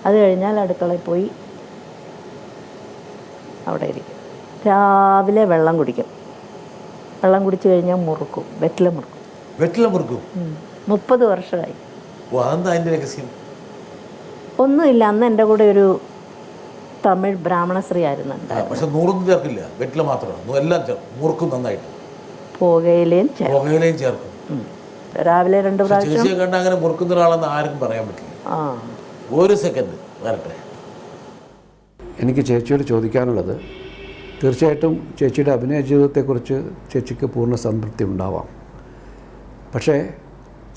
അത് കഴിഞ്ഞാൽ അടുക്കളയിൽ പോയി അവിടെ ഇരിക്കും. രാവിലെ വെള്ളം കുടിക്കും. വെള്ളം കുടിച്ചു കഴിഞ്ഞാൽ മുറുക്കും, വെറ്റില മുറുക്കും. വെറ്റില മുറുക്കും? 30 വർഷമായി. ഓ, അതെന്താ അതിൻ്റെ രഹസ്യം? ഒന്നുമില്ല, അന്ന് എൻ്റെ കൂടെ ഒരു തമിഴ് ബ്രാഹ്മണ സ്ത്രീ ആയിരുന്നു. പക്ഷെ നൂറൊന്നും ചേർക്കില്ല, വെറ്റില മാത്രമാണ്, എല്ലാം ചേർക്കും, മുറുക്കും നന്നായിട്ട്. പുകയിലയും ചേർക്കും. രാവിലെ 2 പ്രാവശ്യം. ചേച്ചിയെ കണ്ട അങ്ങനെ മുറുക്കുന്ന ഒരാളെന്ന് ആർക്കും പറയാൻ പറ്റില്ല. ഒരു സെക്കൻഡ് വരട്ടെ. എനിക്ക് ചേച്ചിയോട് ചോദിക്കാനുള്ളത്, തീർച്ചയായിട്ടും ചേച്ചിയുടെ അഭിനയ ജീവിതത്തെക്കുറിച്ച് ചേച്ചിക്ക് പൂർണ്ണ സംതൃപ്തി ഉണ്ടാവാം. പക്ഷേ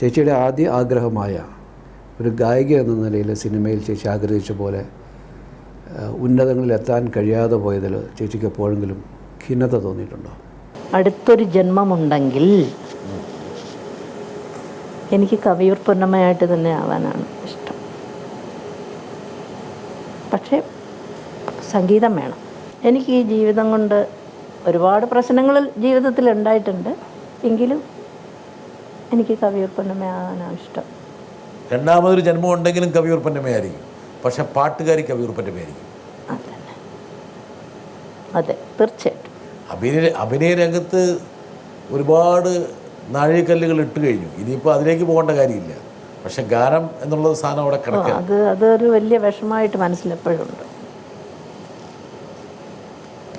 ചേച്ചിയുടെ ആദ്യ ആഗ്രഹമായ ഒരു ഗായിക എന്ന നിലയിൽ സിനിമയിൽ ചേച്ചി ആഗ്രഹിച്ച പോലെ ഉന്നതങ്ങളിൽ എത്താൻ കഴിയാതെ പോയതിൽ ചേച്ചിക്ക് എപ്പോഴെങ്കിലും ഖിന്നത തോന്നിയിട്ടുണ്ടോ? അടുത്തൊരു ജന്മമുണ്ടെങ്കിൽ എനിക്ക് കവിയൂർ പൊന്നമ്മയായിട്ട് തന്നെ ആവാനാണ് ഇഷ്ടം. പക്ഷേ സംഗീതം വേണം. എനിക്ക് ഈ ജീവിതം കൊണ്ട് ഒരുപാട് പ്രശ്നങ്ങൾ ജീവിതത്തിൽ ഉണ്ടായിട്ടുണ്ട്. എങ്കിലും എനിക്ക് കവിയൂർ പൊന്നമ്മയാകാനാണ് ഇഷ്ടം. രണ്ടാമതൊരു ജന്മം ഉണ്ടെങ്കിലും കവിയൂർ പൊന്നമ്മയായിരിക്കും. പക്ഷെ പാട്ടുകാരി കവിയൂർ പൊന്നമ്മയായിരിക്കും. അതന്നെ, അതെ, തീർച്ചയായിട്ടും. അഭിനയ രംഗത്ത് ഒരുപാട് നാഴികക്കല്ലുകൾ ഇട്ട് കഴിഞ്ഞു. ഇനിയിപ്പോൾ അതിലേക്ക് പോകേണ്ട കാര്യമില്ല. പക്ഷെ ഗാനം എന്നുള്ളത് സാധനം അവിടെ കിടക്കുക. അതൊരു വലിയ വിഷമമായിട്ട് മനസ്സിലെപ്പോഴും ഉണ്ട്.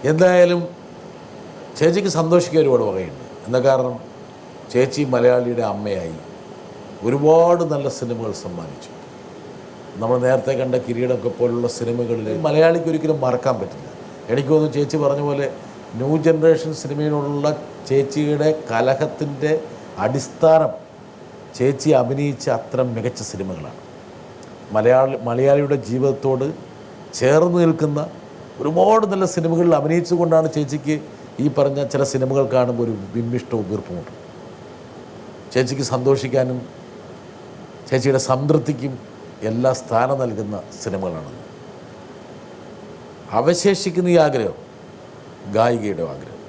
എന്തായാലും ചേച്ചിക്ക് സന്തോഷിക്കാൻ ഒരുപാട് വകയുണ്ട്. എന്താ കാരണം, ചേച്ചി മലയാളിയുടെ അമ്മയായി ഒരുപാട് നല്ല സിനിമകൾ സമ്മാനിച്ചു. നമ്മൾ നേരത്തെ കണ്ട കിരീടമൊക്കെ പോലുള്ള സിനിമകളിൽ മലയാളിക്ക് ഒരിക്കലും മറക്കാൻ പറ്റില്ല. എനിക്ക് തോന്നുന്നു ചേച്ചി പറഞ്ഞ പോലെ ന്യൂ ജനറേഷൻ സിനിമയിലുള്ള ചേച്ചിയുടെ കലഹത്തിൻ്റെ അടിസ്ഥാനം ചേച്ചി അഭിനയിച്ച അത്ര മികച്ച സിനിമകളാണ്. മലയാളിയുടെ ജീവിതത്തോട് ചേർന്ന് നിൽക്കുന്ന ഒരുപാട് നല്ല സിനിമകളിൽ അഭിനയിച്ചുകൊണ്ടാണ് ചേച്ചിക്ക് ഈ പറഞ്ഞ ചില സിനിമകൾ കാണുമ്പോൾ ഒരു വിമ്മിഷ്ടവും വീർപ്പുമുണ്ട്. ചേച്ചിക്ക് സന്തോഷിക്കാനും ചേച്ചിയുടെ സംതൃപ്തിക്കും എല്ലാ സ്ഥാനം നൽകുന്ന സിനിമകളാണ്. അവശേഷിക്കുന്ന ഈ ആഗ്രഹം, ഗായികയുടെ ആഗ്രഹം,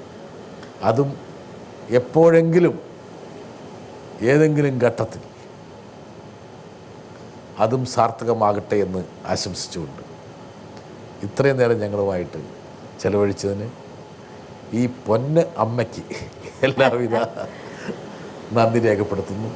അതും എപ്പോഴെങ്കിലും ഏതെങ്കിലും ഘട്ടത്തിൽ അതും സാർത്ഥകമാകട്ടെ എന്ന് ആശംസിച്ചുകൊണ്ട് ഇത്രയും നേരം ഞങ്ങളുമായിട്ട് ചെലവഴിച്ചതിന് ഈ പൊന്ന് അമ്മയ്ക്ക് എല്ലാവിധ നന്ദി രേഖപ്പെടുത്തുന്നു.